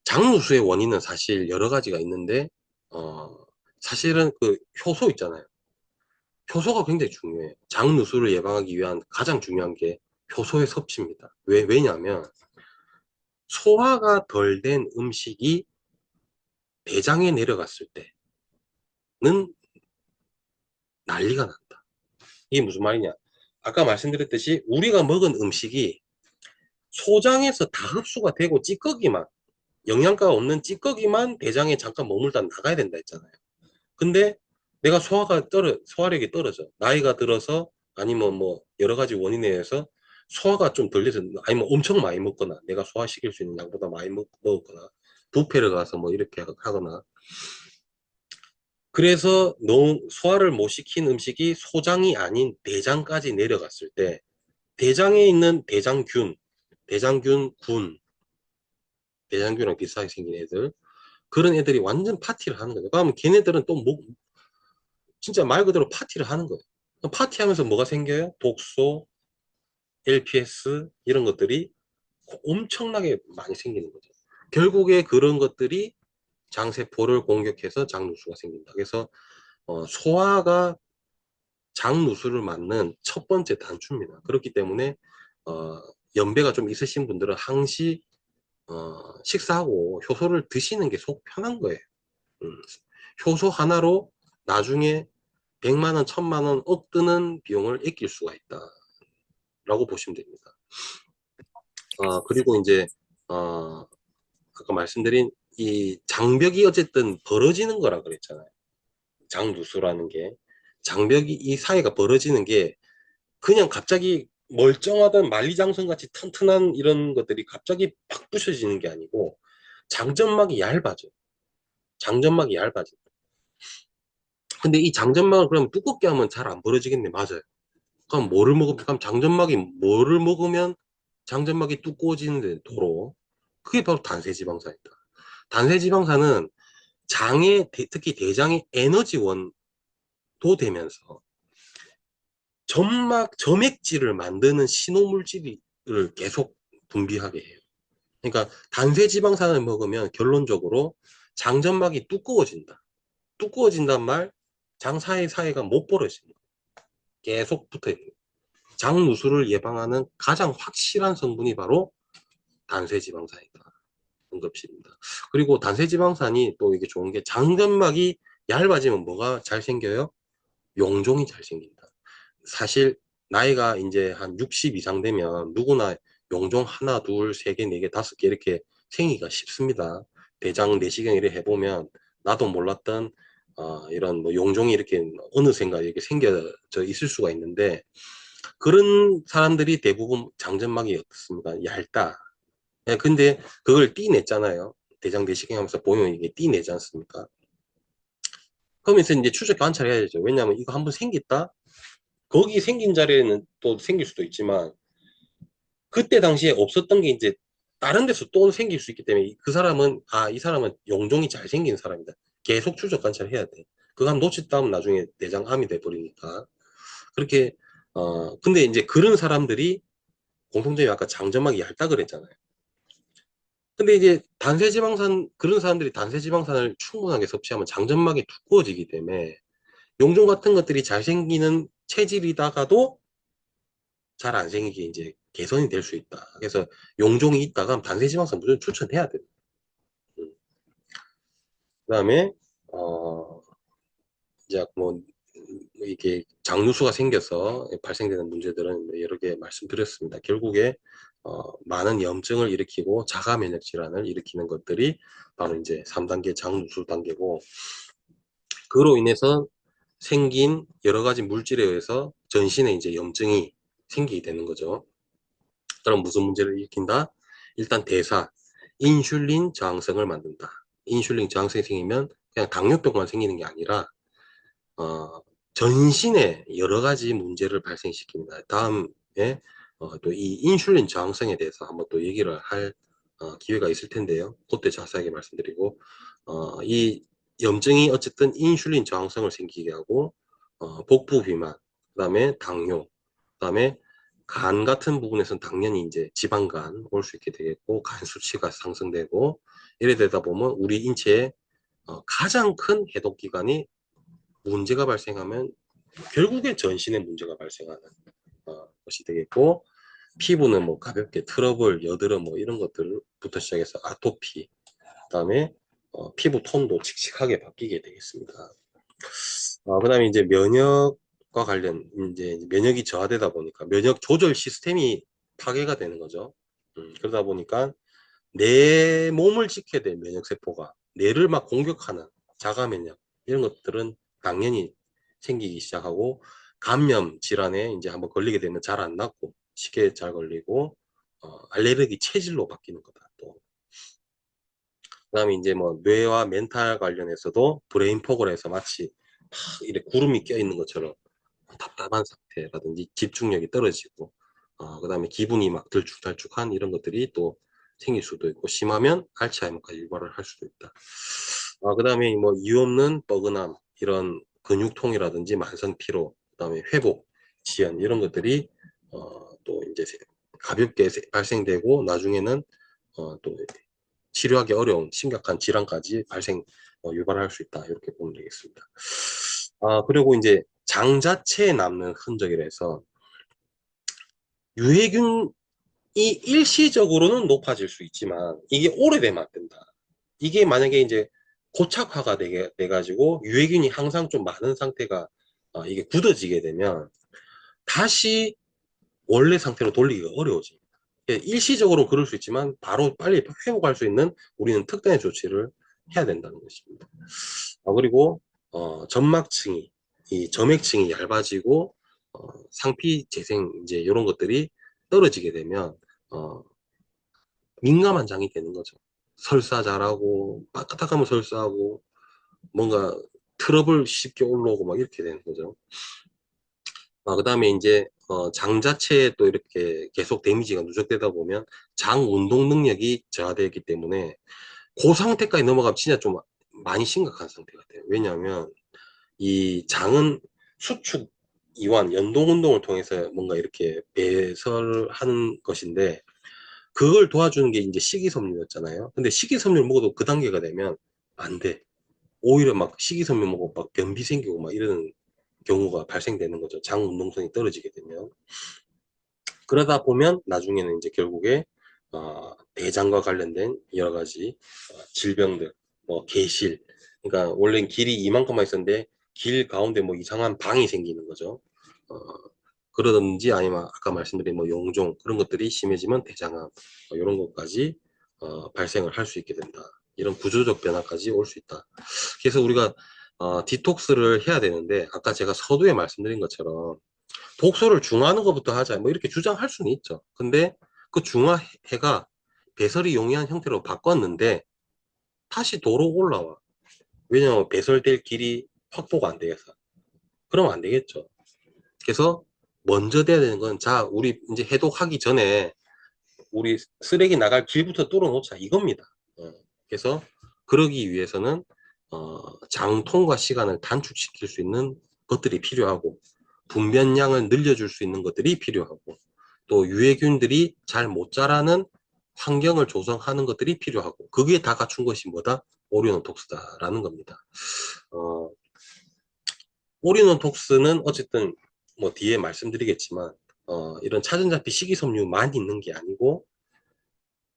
장누수의 원인은 사실 여러 가지가 있는데, 사실은 그 효소 있잖아요. 효소가 굉장히 중요해요. 장누수를 예방하기 위한 가장 중요한 게 효소의 섭취입니다. 왜냐하면 소화가 덜 된 음식이 대장에 내려갔을 때는 난리가 난다. 이게 무슨 말이냐? 아까 말씀드렸듯이 우리가 먹은 음식이 소장에서 다 흡수가 되고 찌꺼기만, 영양가가 없는 찌꺼기만 대장에 잠깐 머물다 나가야 된다 했잖아요. 근데 내가 소화력이 떨어져. 나이가 들어서 아니면 뭐 여러 가지 원인에 의해서 소화가 좀 덜 돼서, 아니면 엄청 많이 먹거나 내가 소화시킬 수 있는 양보다 많이 먹거나 뷔페를 가서 뭐 이렇게 하거나, 그래서 너무 소화를 못 시킨 음식이 소장이 아닌 대장까지 내려갔을 때 대장에 있는 대장균이랑 비슷하게 생긴 애들, 그런 애들이 완전 파티를 하는 거죠. 그러면 걔네들은 또 진짜 말 그대로 파티를 하는 거예요. 파티하면서 뭐가 생겨요? 독소, LPS 이런 것들이 엄청나게 많이 생기는 거죠. 결국에 그런 것들이 장세포를 공격해서 장누수가 생긴다. 그래서 소화가 장누수를 막는 첫 번째 단추입니다. 그렇기 때문에 어, 연배가 좀 있으신 분들은 항시 식사하고 효소를 드시는 게 속 편한 거예요. 음, 효소 하나로 나중에 100만 원, 1000만 원, 억 드는 비용을 아낄 수가 있다라고 보시면 됩니다. 그리고 이제 아까 말씀드린 이 장벽이 어쨌든 벌어지는 거라 그랬잖아요. 장누수라는 게, 장벽이, 이 사이가 벌어지는 게 그냥 갑자기 멀쩡하던 만리장성 같이 튼튼한 이런 것들이 갑자기 팍 부셔지는 게 아니고 장점막이 얇아져. 장점막이 얇아져. 근데 이 장점막을 그럼 두껍게 하면 잘 안 벌어지겠네. 맞아요. 그럼 장점막이 뭐를 먹으면 장점막이 두꺼워지는 도로, 그게 바로 단세지방산이다. 단세지방산은 특히 대장의 에너지원도 되면서 점액질을 만드는 신호물질을 계속 분비하게 해요. 그러니까 단세지방산을 먹으면 결론적으로 장점막이 두꺼워진다. 두꺼워진단 말, 장 사이사이가 못 벌어집니다. 계속 붙어있고. 장누수를 예방하는 가장 확실한 성분이 바로 단세지방산이다. 응급실입니다. 그리고 단세지방산이 또 이게 좋은 게 장점막이 얇아지면 뭐가 잘 생겨요? 용종이 잘 생긴다. 사실 나이가 이제 한 60 이상 되면 누구나 용종 하나, 둘, 세 개, 네 개, 다섯 개 이렇게 생기기가 쉽습니다. 대장 내시경 이렇게 해보면 나도 몰랐던 이런 뭐 용종이 이렇게 어느샌가 이렇게 생겨져 있을 수가 있는데, 그런 사람들이 대부분 장점막이 어떻습니까? 얇다. 예, 근데 그걸 띠냈잖아요. 대장 내시경 하면서 보면 이게 띠내지 않습니까? 그러면서 이제 추적 관찰해야죠. 왜냐하면 이거 한번 생겼다? 거기 생긴 자리에는 또 생길 수도 있지만 그때 당시에 없었던 게 이제 다른 데서 또 생길 수 있기 때문에 그 사람은, 이 사람은 용종이 잘 생긴 사람이다. 계속 추적 관찰해야 돼. 그거 한번 놓쳤다 하면 나중에 내장암이 돼버리니까. 그렇게, 근데 이제 그런 사람들이 공통점이 아까 장점막이 얇다 그랬잖아요. 근데 이제 그런 사람들이 단세지방산을 충분하게 섭취하면 장점막이 두꺼워지기 때문에 용종 같은 것들이 잘 생기는 체질이다가도 잘 안 생기게 이제 개선이 될 수 있다. 그래서 용종이 있다가 단세지방산 무조건 추천해야 돼요. 그다음에 이제 뭐 이게 장누수가 생겨서 발생되는 문제들은 여러 개 말씀드렸습니다. 결국에 많은 염증을 일으키고 자가 면역 질환을 일으키는 것들이 바로 이제 3단계 장누수 단계고, 그로 인해서 생긴 여러 가지 물질에 의해서 전신에 이제 염증이 생기게 되는 거죠. 그럼 무슨 문제를 일으킨다? 일단 대사, 인슐린 저항성을 만든다. 인슐린 저항성이 생기면 그냥 당뇨병만 생기는 게 아니라 어, 전신에 여러 가지 문제를 발생시킵니다. 다음에 또 이 인슐린 저항성에 대해서 한번 또 얘기를 할 기회가 있을 텐데요. 그때 자세하게 말씀드리고, 이 염증이 어쨌든 인슐린 저항성을 생기게 하고, 복부 비만, 그다음에 당뇨, 그다음에 간 같은 부분에서는 당연히 이제 지방간 올 수 있게 되겠고, 간 수치가 상승되고, 이래 되다 보면 우리 인체에 가장 큰 해독기관이 문제가 발생하면 결국에 전신에 문제가 발생하는 것이 되겠고, 피부는 뭐 가볍게 트러블, 여드름 뭐 이런 것들부터 시작해서 아토피, 그다음에 피부 톤도 칙칙하게 바뀌게 되겠습니다. 그다음에 이제 면역과 관련, 이제 면역이 저하되다 보니까 면역 조절 시스템이 파괴가 되는 거죠. 그러다 보니까 내 몸을 지켜야 될 면역 세포가 뇌를 막 공격하는 자가 면역, 이런 것들은 당연히 생기기 시작하고, 감염 질환에 이제 한번 걸리게 되면 잘 안 낫고 쉽게 잘 걸리고, 알레르기 체질로 바뀌는 거다. 또 그다음에 이제 뭐 뇌와 멘탈 관련해서도 브레인 포그라 해서 마치 막 이렇게 구름이 껴 있는 것처럼 답답한 상태라든지 집중력이 떨어지고, 그다음에 기분이 막 들쭉달쭉한 이런 것들이 또 생길 수도 있고, 심하면 알츠하이머까지 유발을 할 수도 있다. 그다음에 뭐 이유 없는 뻐근함, 이런 근육통이라든지 만성 피로, 그다음에 회복, 지연 이런 것들이 또 이제 가볍게 발생되고, 나중에는 또 치료하기 어려운 심각한 질환까지 유발할 수 있다. 이렇게 보면 되겠습니다. 그리고 이제 장 자체에 남는 흔적이라 해서 유해균이 일시적으로는 높아질 수 있지만 이게 오래되면 안 된다. 이게 만약에 이제 고착화가 돼가지고 유해균이 항상 좀 많은 상태가 이게 굳어지게 되면 다시 원래 상태로 돌리기가 어려워집니다. 일시적으로 그럴 수 있지만 바로 빨리 회복할 수 있는 우리는 특단의 조치를 해야 된다는 것입니다. 그리고 점막층이, 이 점액층이 얇아지고 상피 재생 이제 이런 것들이 떨어지게 되면 민감한 장이 되는 거죠. 설사 잘하고 빡빡하면 설사하고 뭔가 트러블 쉽게 올라오고 막 이렇게 되는 거죠. 그다음에 이제 장 자체에 또 이렇게 계속 데미지가 누적되다 보면 장 운동 능력이 저하되기 때문에 그 상태까지 넘어가면 진짜 좀 많이 심각한 상태가 돼요. 왜냐하면 이 장은 수축, 이완, 연동 운동을 통해서 뭔가 이렇게 배설하는 것인데, 그걸 도와주는 게 이제 식이섬유였잖아요. 근데 식이섬유를 먹어도 그 단계가 되면 안 돼. 오히려 막 식이섬유 먹고 막 변비 생기고 막 이런 경우가 발생되는 거죠. 장 운동성이 떨어지게 되면. 그러다 보면 나중에는 이제 결국에 대장과 관련된 여러 가지 질병들, 뭐 개실, 그러니까 원래는 길이 이만큼만 있었는데 길 가운데 뭐 이상한 방이 생기는 거죠. 어, 그러든지 아니면 아까 말씀드린 뭐 용종 그런 것들이 심해지면 대장암 이런 것까지 발생을 할 수 있게 된다. 이런 구조적 변화까지 올 수 있다. 그래서 우리가 디톡스를 해야 되는데, 아까 제가 서두에 말씀드린 것처럼 독소를 중화하는 것부터 하자 뭐 이렇게 주장할 수는 있죠. 근데 그 중화해가 배설이 용이한 형태로 바꿨는데 다시 도로 올라와. 왜냐하면 배설될 길이 확보가 안 돼서. 그러면 안 되겠죠. 그래서 먼저 돼야 되는 건, 자, 우리 이제 해독하기 전에 우리 쓰레기 나갈 길부터 뚫어 놓자 이겁니다. 그래서 그러기 위해서는 장 통과 시간을 단축시킬 수 있는 것들이 필요하고, 분변량을 늘려줄 수 있는 것들이 필요하고, 또 유해균들이 잘 못 자라는 환경을 조성하는 것들이 필요하고, 그게 다 갖춘 것이 뭐다? 오리노톡스다라는 겁니다. 어, 오리노톡스는 어쨌든 뭐 뒤에 말씀드리겠지만 이런 차전자피 식이섬유만 있는 게 아니고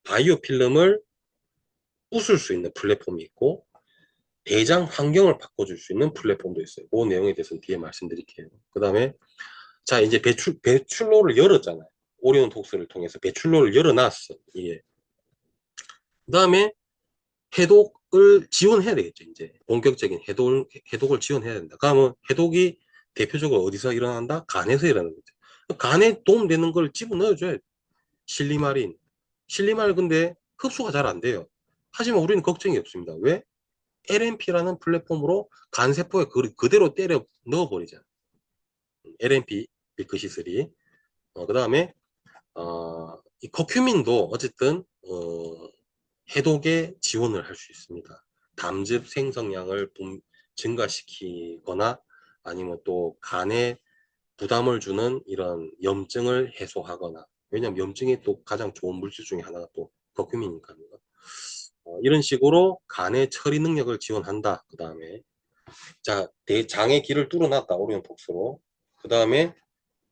바이오 필름을 부술 수 있는 플랫폼이 있고 대장 환경을 바꿔줄 수 있는 플랫폼도 있어요. 그 내용에 대해서는 뒤에 말씀드릴게요. 그 다음에 자, 이제 배출로를 열었잖아요. 오리온 톡스를 통해서 배출로를 열어놨어. 이게. 그 다음에 해독을 지원해야 되겠죠. 이제 본격적인 해독을 지원해야 된다. 그러면 해독이 대표적으로 어디서 일어난다? 간에서 일어나는 거죠. 간에 도움되는 걸 집어넣어줘야 돼. 실리마린. 실리마린 근데 흡수가 잘 안 돼요. 하지만 우리는 걱정이 없습니다. 왜? LNP라는 플랫폼으로 간세포에 그대로 때려 넣어버리잖아. LNP, 밀크시슬이. 그 다음에, 이 커큐민도 어쨌든, 해독에 지원을 할 수 있습니다. 담즙 생성량을 증가시키거나 아니면 또 간에 부담을 주는 이런 염증을 해소하거나, 왜냐하면 염증이 또 가장 좋은 물질 중에 하나가 또 커큐민이니까요. 이런 식으로 간의 처리 능력을 지원한다. 그 다음에 자, 대장의 길을 뚫어놨다. 오리온톡스로. 그 다음에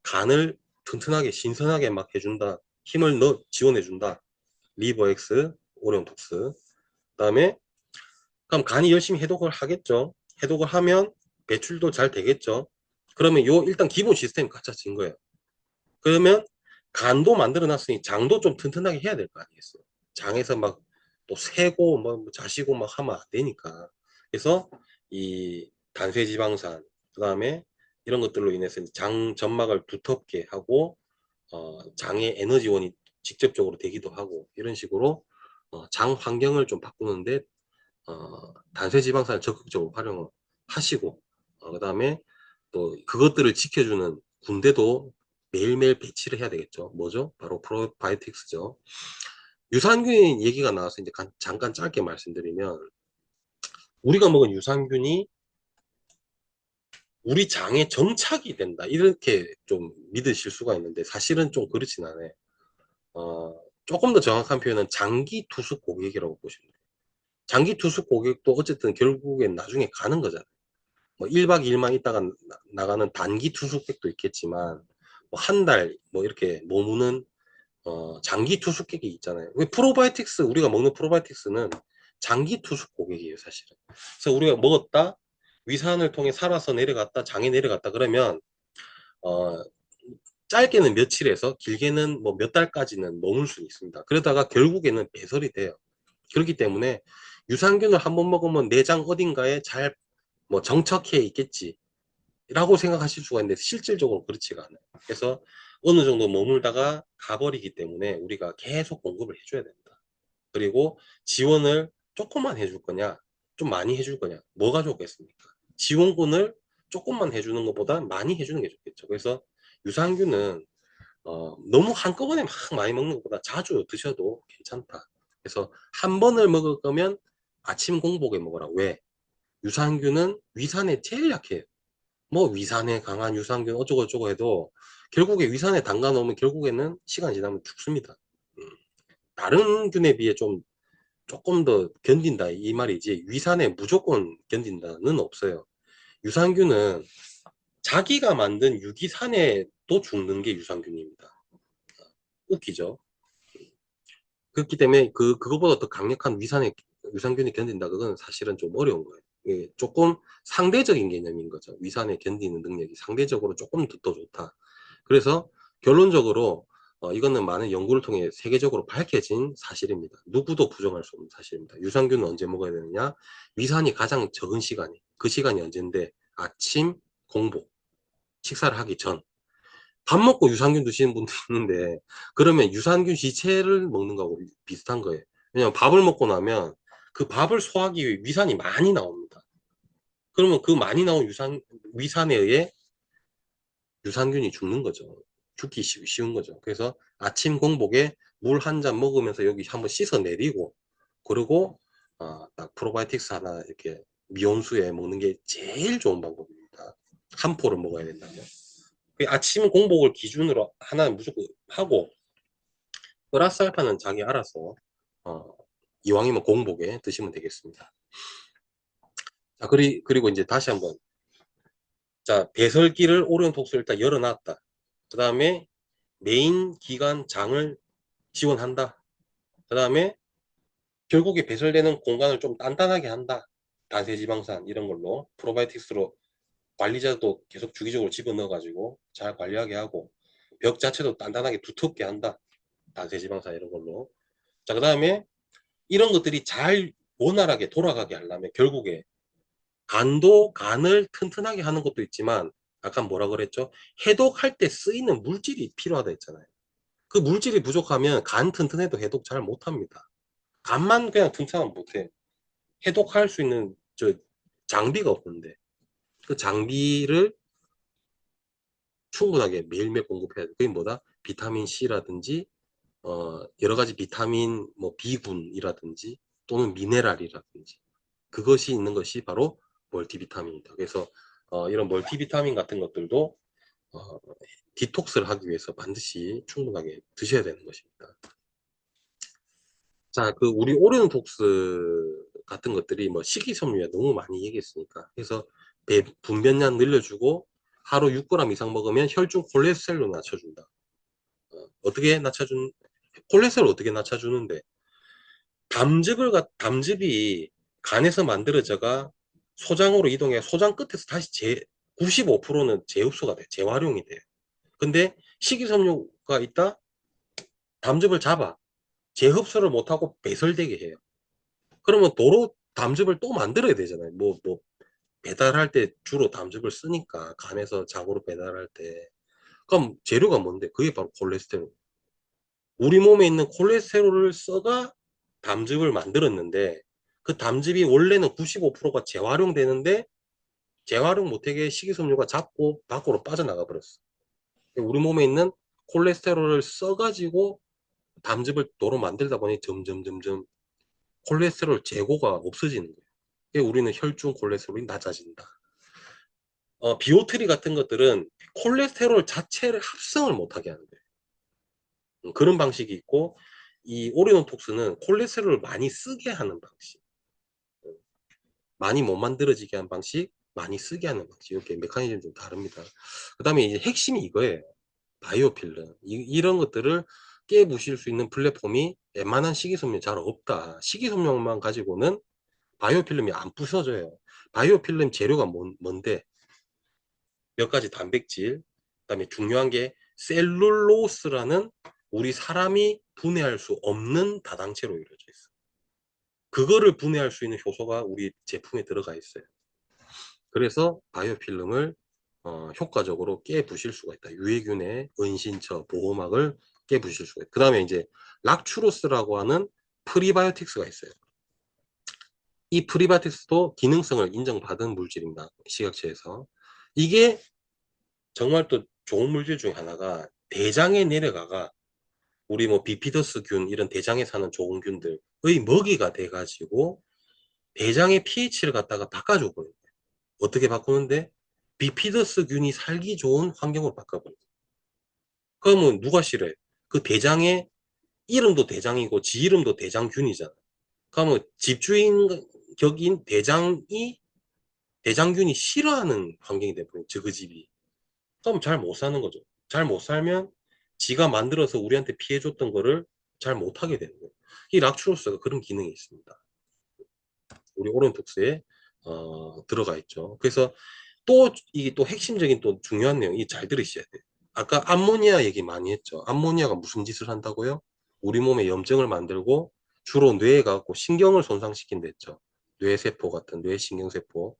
간을 튼튼하게 신선하게 막 해준다. 힘을 지원해준다. 리버엑스 오리온톡스. 그 다음에 그럼 간이 열심히 해독을 하겠죠. 해독을 하면 배출도 잘 되겠죠. 그러면 요 일단 기본 시스템이 갖춰진 거예요. 그러면 간도 만들어 놨으니 장도 좀 튼튼하게 해야 될 거 아니겠어요. 장에서 막 또 새고 뭐 자시고 막 하면 안 되니까. 그래서 이 단쇄지방산 그다음에 이런 것들로 인해서 장 점막을 두텁게 하고 장의 에너지원이 직접적으로 되기도 하고 이런 식으로 장 환경을 좀 바꾸는데 단쇄지방산을 적극적으로 활용을 하시고 그다음에 또 그것들을 지켜주는 군대도 매일매일 배치를 해야 되겠죠. 뭐죠? 바로 프로바이오틱스죠. 유산균 얘기가 나와서 이제 잠깐 짧게 말씀드리면 우리가 먹은 유산균이 우리 장에 정착이 된다. 이렇게 좀 믿으실 수가 있는데 사실은 좀 그렇진 않아요. 조금 더 정확한 표현은 장기 투숙 고객이라고 보시면 돼요. 장기 투숙 고객도 어쨌든 결국엔 나중에 가는 거잖아요. 뭐 1박 2일만 있다가 나가는 단기 투숙객도 있겠지만 뭐 한 달 뭐 이렇게 머무는 장기 투숙객이 있잖아요. 프로바이오틱스 우리가 먹는 프로바이오틱스는 장기 투숙 고객이에요, 사실은. 그래서 우리가 먹었다 위산을 통해 살아서 내려갔다 장에 내려갔다 그러면 어, 짧게는 며칠에서 길게는 뭐 몇 달까지는 머물 수 있습니다. 그러다가 결국에는 배설이 돼요. 그렇기 때문에 유산균을 한번 먹으면 내장 어딘가에 잘 뭐 정착해 있겠지 라고 생각하실 수가 있는데 실질적으로 그렇지가 않아요. 그래서 어느 정도 머물다가 가버리기 때문에 우리가 계속 공급을 해줘야 된다. 그리고 지원을 조금만 해줄 거냐 좀 많이 해줄 거냐 뭐가 좋겠습니까? 지원군을 조금만 해주는 것보다 많이 해주는 게 좋겠죠. 그래서 유산균은 너무 한꺼번에 막 많이 먹는 것보다 자주 드셔도 괜찮다. 그래서 한 번을 먹을 거면 아침 공복에 먹어라. 왜? 유산균은 위산에 제일 약해요. 뭐 위산에 강한 유산균 어쩌고저쩌고 해도 결국에 위산에 담가 놓으면 결국에는 시간 지나면 죽습니다. 음, 다른 균에 비해 좀 조금 더 견딘다 이 말이지 위산에 무조건 견딘다는 없어요. 유산균은 자기가 만든 유기산에도 죽는 게 유산균입니다. 웃기죠? 그렇기 때문에 그거보다 더 강력한 유산균이 견딘다 그건 사실은 좀 어려운 거예요. 예, 조금 상대적인 개념인 거죠. 위산에 견디는 능력이 상대적으로 조금 더 좋다. 그래서 결론적으로 이거는 많은 연구를 통해 세계적으로 밝혀진 사실입니다. 누구도 부정할 수 없는 사실입니다. 유산균은 언제 먹어야 되느냐? 위산이 가장 적은 시간이 그 시간이 언제인데 아침 공복 식사를 하기 전 밥 먹고 유산균 드시는 분도 있는데 그러면 유산균 시체를 먹는 거하고 비슷한 거예요. 왜냐면 밥을 먹고 나면 그 밥을 소화하기 위해 위산이 많이 나옵니다. 그러면 그 많이 나온 위산에 의해 유산균이 죽는 거죠. 죽기 쉬운 거죠. 그래서 아침 공복에 물 한 잔 먹으면서 여기 한번 씻어 내리고 그리고 딱 프로바이오틱스 하나 이렇게 미온수에 먹는 게 제일 좋은 방법입니다. 한 포를 먹어야 된다면. 아침 공복을 기준으로 하나 무조건 하고 플러스 알파는 자기 알아서 어, 이왕이면 공복에 드시면 되겠습니다. 자, 그리고 이제 다시 한번 자 배설기를 오리온톡스 일단 열어놨다. 그 다음에 메인 기관 장을 지원한다. 그 다음에 결국에 배설되는 공간을 좀 단단하게 한다. 단세지방산 이런 걸로 프로바이오틱스로 관리자도 계속 주기적으로 집어넣어 가지고 잘 관리하게 하고 벽 자체도 단단하게 두텁게 한다. 단세지방산 이런 걸로. 자, 그 다음에 이런 것들이 잘 원활하게 돌아가게 하려면 결국에 간을 튼튼하게 하는 것도 있지만 아까 뭐라 그랬죠? 해독할 때 쓰이는 물질이 필요하다 했잖아요. 그 물질이 부족하면 간 튼튼해도 해독 잘 못합니다. 간만 그냥 튼튼하면 못해. 해독할 수 있는 장비가 없는데 그 장비를 충분하게 매일매일 공급해야 돼. 그게 뭐다? 비타민 C라든지 여러 가지 비타민 뭐 B군이라든지 또는 미네랄이라든지 그것이 있는 것이 바로 멀티비타민이다. 그래서 이런 멀티비타민 같은 것들도 어, 디톡스를 하기 위해서 반드시 충분하게 드셔야 되는 것입니다. 자, 그 우리 오레오톡스 같은 것들이 뭐 식이섬유에 너무 많이 얘기했으니까 그래서 분변량 늘려주고 하루 6g 이상 먹으면 혈중 콜레스테롤을 낮춰준다. 어떻게 낮춰준 콜레스테롤 어떻게 낮춰주는데 담즙이 간에서 만들어져가 소장으로 이동해 소장 끝에서 다시 95%는 재흡수가 돼, 재활용이 돼요. 근데 식이섬유가 있다? 담즙을 잡아 재흡수를 못하고 배설되게 해요. 그러면 도로 담즙을 또 만들어야 되잖아요. 뭐 배달할 때 주로 담즙을 쓰니까 간에서 장으로 배달할 때 그럼 재료가 뭔데? 그게 바로 콜레스테롤. 우리 몸에 있는 콜레스테롤을 써가 담즙을 만들었는데 그 담즙이 원래는 95%가 재활용되는데 재활용 못하게 식이섬유가 잡고 밖으로 빠져나가 버렸어. 우리 몸에 있는 콜레스테롤을 써가지고 담즙을 도로 만들다 보니 점점 콜레스테롤 재고가 없어지는 거예요. 우리는 혈중 콜레스테롤이 낮아진다. 비오트리 같은 것들은 콜레스테롤 자체를 합성을 못하게 하는 거예요. 그런 방식이 있고 이 오리노톡스는 콜레스테롤을 많이 쓰게 하는 방식, 많이 못 만들어지게 하는 방식, 많이 쓰게 하는 방식, 이렇게 메커니즘이 좀 다릅니다. 그 다음에 이제 핵심이 이거예요. 바이오필름. 이런 것들을 깨부실 수 있는 플랫폼이 웬만한 식이섬유 잘 없다. 식이섬유만 가지고는 바이오필름이 안 부서져요. 바이오필름 재료가 뭔데? 몇 가지 단백질, 그다음에 중요한 게 셀룰로스라는 우리 사람이 분해할 수 없는 다당체로 이루어져 있어. 그거를 분해할 수 있는 효소가 우리 제품에 들어가 있어요. 그래서 바이오필름을 효과적으로 깨부실 수가 있다. 유해균의 은신처, 보호막을 깨부실 수가 있다. 그 다음에 이제 락추로스라고 하는 프리바이오틱스가 있어요. 이 프리바이오틱스도 기능성을 인정받은 물질입니다. 식약처에서. 이게 정말 또 좋은 물질 중에 하나가 대장에 내려가가 우리 뭐 비피더스균 이런 대장에 사는 좋은 균들의 먹이가 돼가지고 대장의 pH를 갖다가 바꿔줘 버려요. 어떻게 바꾸는데 비피더스균이 살기 좋은 환경으로 바꿔버려요. 그러면 누가 싫어해? 그 대장의 이름도 대장이고 지 이름도 대장균이잖아. 그러면 집주인 격인 대장균이 싫어하는 환경이 돼버려요. 그 집이. 그럼 잘 못 사는 거죠. 잘 못 살면 지가 만들어서 우리한테 피해줬던 거를 잘 못하게 되는 거예요. 이 락추로스가 그런 기능이 있습니다. 우리 오렌톡스에 들어가 있죠. 그래서 또 이게 또 핵심적인 또 중요한 내용이 잘 들으셔야 돼요. 아까 암모니아 얘기 많이 했죠. 암모니아가 무슨 짓을 한다고요? 우리 몸에 염증을 만들고 주로 뇌에 가고 신경을 손상시킨다 했죠. 뇌세포 같은 뇌신경세포.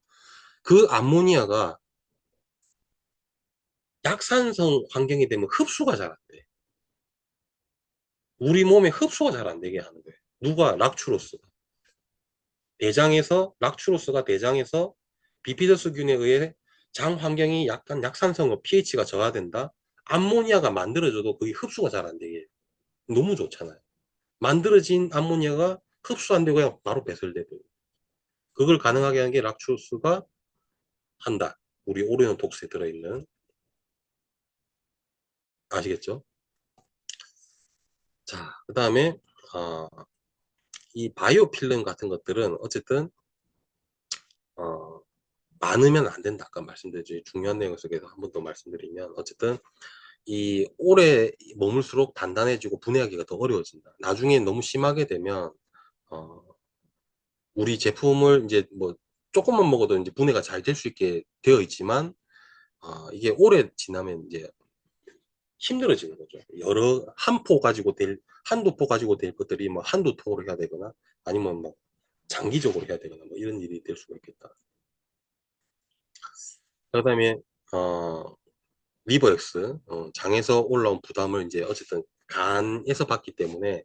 그 암모니아가 약산성 환경이 되면 흡수가 잘 안 돼. 우리 몸에 흡수가 잘 안 되게 하는 거예요. 누가? 락추로스가. 락추로스가 대장에서 비피더스균에 의해 장 환경이 약간 약산성으로 pH가 저하된다. 암모니아가 만들어져도 그게 흡수가 잘 안 되게. 너무 좋잖아요. 만들어진 암모니아가 흡수 안 되고 그냥 바로 배설되고. 그걸 가능하게 하는 게 락추로스가 한다. 우리 오리온 독스에 들어있는. 아시겠죠? 자, 그 다음에 이 바이오 필름 같은 것들은 어쨌든 어, 많으면 안 된다. 아까 말씀드렸죠. 중요한 내용 속에서 한 번 더 말씀드리면 어쨌든 이 오래 머물수록 단단해지고 분해하기가 더 어려워진다. 나중에 너무 심하게 되면 어, 우리 제품을 이제 뭐 조금만 먹어도 이제 분해가 잘 될 수 있게 되어 있지만 이게 오래 지나면 이제 힘들어지는 거죠. 여러 한 포 가지고 한두 포 가지고 될 것들이 뭐 한두 통으로 해야 되거나 아니면 뭐 장기적으로 해야 되거나 뭐 이런 일이 될 수가 있겠다. 그다음에 어 리버엑스 장에서 올라온 부담을 이제 어쨌든 간에서 받기 때문에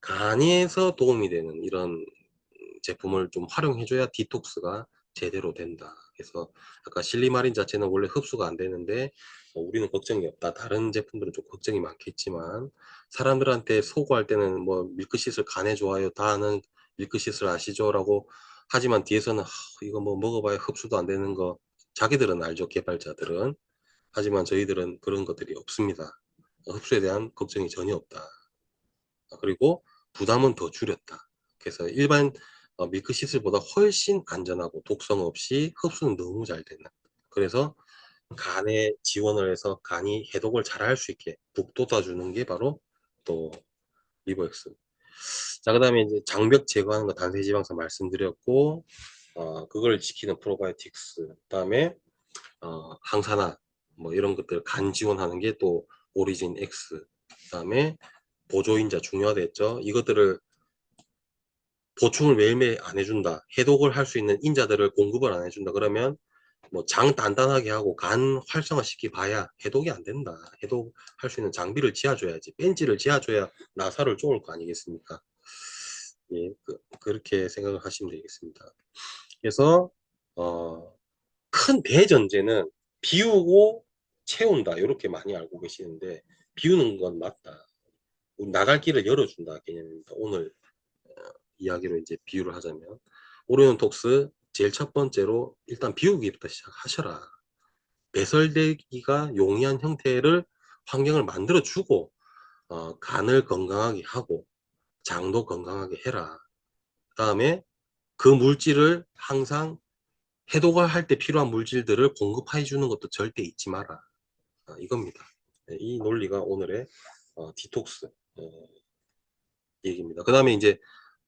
간에서 도움이 되는 이런 제품을 좀 활용해줘야 디톡스가 제대로 된다. 그래서 아까 실리마린 자체는 원래 흡수가 안 되는데 우리는 걱정이 없다. 다른 제품들은 좀 걱정이 많겠지만 사람들한테 소구할 때는 뭐 밀크시슬 간에 좋아요. 다 아는 밀크시슬 아시죠? 라고 하지만 뒤에서는 이거 뭐 먹어봐야 흡수도 안 되는 거 자기들은 알죠. 개발자들은. 하지만 저희들은 그런 것들이 없습니다. 흡수에 대한 걱정이 전혀 없다. 그리고 부담은 더 줄였다. 그래서 일반 밀크시슬보다 훨씬 안전하고 독성 없이 흡수는 너무 잘 되는. 그래서 간에 지원을 해서 간이 해독을 잘 할 수 있게 북돋아주는 게 바로 또 리버엑스. 자, 그 다음에 이제 장벽 제거하는 거 단세지방산 말씀드렸고, 그걸 지키는 프로바이오틱스. 그 다음에 항산화 뭐 이런 것들 간 지원하는 게 또 오리진 X. 그 다음에 보조인자 중요하다 했죠. 이것들을 보충을 매일매일 안 해준다. 해독을 할 수 있는 인자들을 공급을 안 해준다. 그러면 뭐 장 단단하게 하고 간 활성화 시키 봐야 해독이 안 된다. 해독할 수 있는 장비를 지어줘야지. 벤치를 지어줘야 나사를 쪼을 거 아니겠습니까? 예, 그렇게 생각을 하시면 되겠습니다. 그래서 큰 대전제는 비우고 채운다. 이렇게 많이 알고 계시는데 비우는 건 맞다. 나갈 길을 열어준다 개념입니다. 오늘 이야기로 이제 비유를 하자면 오리온톡스 제일 첫 번째로 일단 비우기부터 시작하셔라. 배설되기가 용이한 형태를 환경을 만들어 주고 간을 건강하게 하고 장도 건강하게 해라. 그 다음에 그 물질을 항상 해독을 할 때 필요한 물질들을 공급해 주는 것도 절대 잊지 마라. 이겁니다. 이 논리가 오늘의 디톡스 얘기입니다. 그 다음에 이제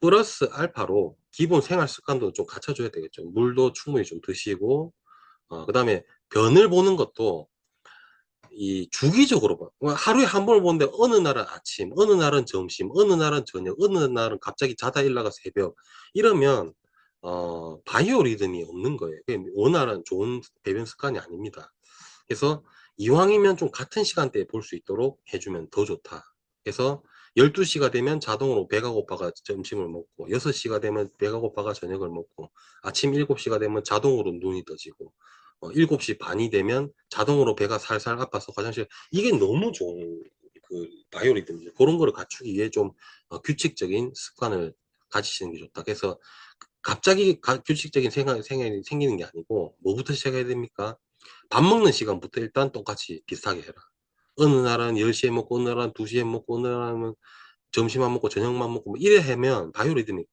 플러스 알파로 기본 생활 습관도 좀 갖춰줘야 되겠죠. 물도 충분히 좀 드시고, 그 다음에 변을 보는 것도 이 주기적으로 봐. 하루에 한 번을 보는데 어느 날은 아침, 어느 날은 점심, 어느 날은 저녁, 어느 날은 갑자기 자다 일어나가 새벽 이러면 바이오 리듬이 없는 거예요. 원활한 좋은 배변 습관이 아닙니다. 그래서 이왕이면 좀 같은 시간대에 볼 수 있도록 해주면 더 좋다. 그래서 12시가 되면 자동으로 배가 고파가 점심을 먹고 6시가 되면 배가 고파가 저녁을 먹고 아침 7시가 되면 자동으로 눈이 떠지고 7시 반이 되면 자동으로 배가 살살 아파서 화장실 이게 너무 좋은 그 바이오리듬이죠. 그런 거를 갖추기 위해 좀 규칙적인 습관을 가지시는 게 좋다. 그래서 갑자기 규칙적인 생활이 생기는 게 아니고 뭐부터 시작해야 됩니까? 밥 먹는 시간부터 일단 똑같이 비슷하게 해라. 어느 날은 10시에 먹고 어느 날은 2시에 먹고 어느 날은 점심만 먹고 저녁만 먹고 뭐 이래 하면 바이오리듬이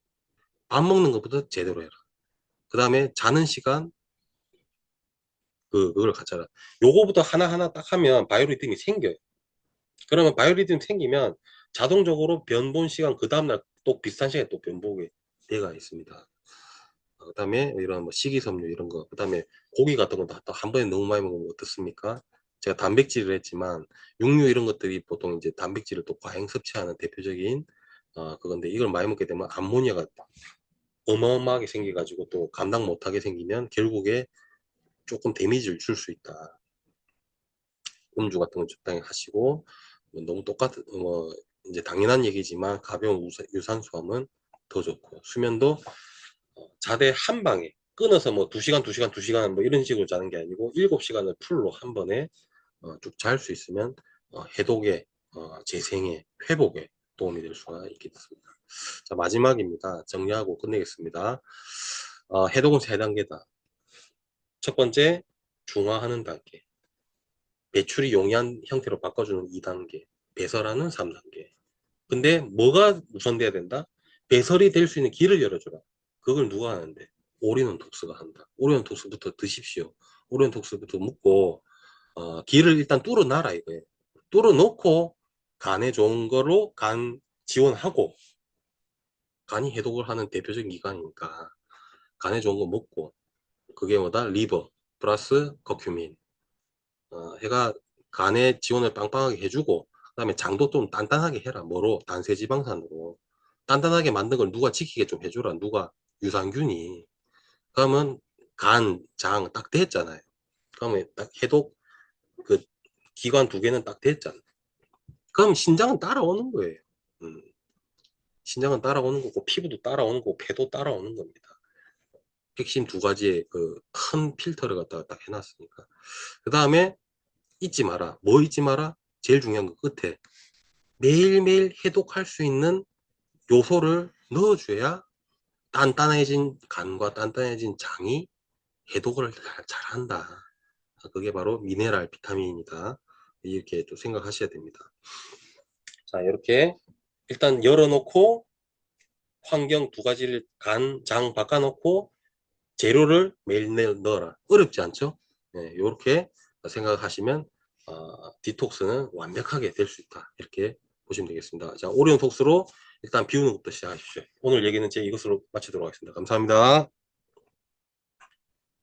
밥 먹는 것부터 제대로 해라. 그 다음에 자는 시간 그걸 갖춰라. 요거부터 하나하나 딱 하면 바이오리듬이 생겨요. 그러면 바이오리듬 생기면 자동적으로 변본 시간 그 다음날 또 비슷한 시간에 또 변보게 되어 있습니다. 그 다음에 이런 뭐 식이섬유 이런 거, 그 다음에 고기 같은 거 다 한 번에 너무 많이 먹으면 어떻습니까? 제가 단백질을 했지만 육류 이런 것들이 보통 이제 단백질을 또 과잉 섭취하는 대표적인 그건데 이걸 많이 먹게 되면 암모니아가 어마어마하게 생겨가지고 또 감당 못하게 생기면 결국에 조금 데미지를 줄 수 있다. 음주 같은 건 적당히 하시고 뭐 너무 똑같은 뭐 이제 당연한 얘기지만 가벼운 유산소함은 더 좋고 수면도 자대 한 방에 끊어서 뭐 2시간 2시간 2시간 뭐 이런 식으로 자는 게 아니고 7시간을 풀로 한 번에 쭉 잘 수 있으면 해독에 재생에 회복에 도움이 될 수가 있겠습니다. 자, 마지막입니다. 정리하고 끝내겠습니다. 해독은 3단계다. 첫 번째 중화하는 단계, 배출이 용이한 형태로 바꿔주는 2단계, 배설하는 3단계. 근데 뭐가 우선돼야 된다? 배설이 될 수 있는 길을 열어줘라. 그걸 누가 하는데? 오리논톡스가 한다. 오리논톡스부터 드십시오. 오리논톡스부터 묻고 길을 일단 뚫어놔라 이거예요. 뚫어놓고 간에 좋은 거로 간 지원하고 간이 해독을 하는 대표적인 기관이니까 간에 좋은 거 먹고 그게 뭐다? 리버 플러스 커큐민 해가 간의 지원을 빵빵하게 해주고, 그다음에 장도 좀 단단하게 해라. 뭐로? 단세지방산으로. 단단하게 만든 걸 누가 지키게 좀 해주라. 누가? 유산균이. 그러면 간, 장 딱 됐잖아요. 그러면 딱 해독 그 기관 두 개는 딱 됐잖아요. 그럼 신장은 따라오는 거예요. 음. 신장은 따라오는 거고, 피부도 따라오는 거고, 폐도 따라오는 겁니다. 핵심 두 가지의 그 큰 필터를 갖다가 딱 해놨으니까. 그 다음에 잊지 마라. 뭐 잊지 마라? 제일 중요한 거 끝에. 매일매일 해독할 수 있는 요소를 넣어줘야 단단해진 간과 단단해진 장이 해독을 잘한다. 그게 바로 미네랄 비타민이다. 이렇게 또 생각하셔야 됩니다. 자, 이렇게 일단 열어놓고 환경 두 가지를 간, 장 바꿔놓고 재료를 매일 넣어라. 어렵지 않죠? 네, 이렇게 생각하시면 디톡스는 완벽하게 될 수 있다. 이렇게 보시면 되겠습니다. 자, 오리온 톡스로 일단 비우는 것부터 시작하십시오. 오늘 얘기는 제 이것으로 마치도록 하겠습니다. 감사합니다.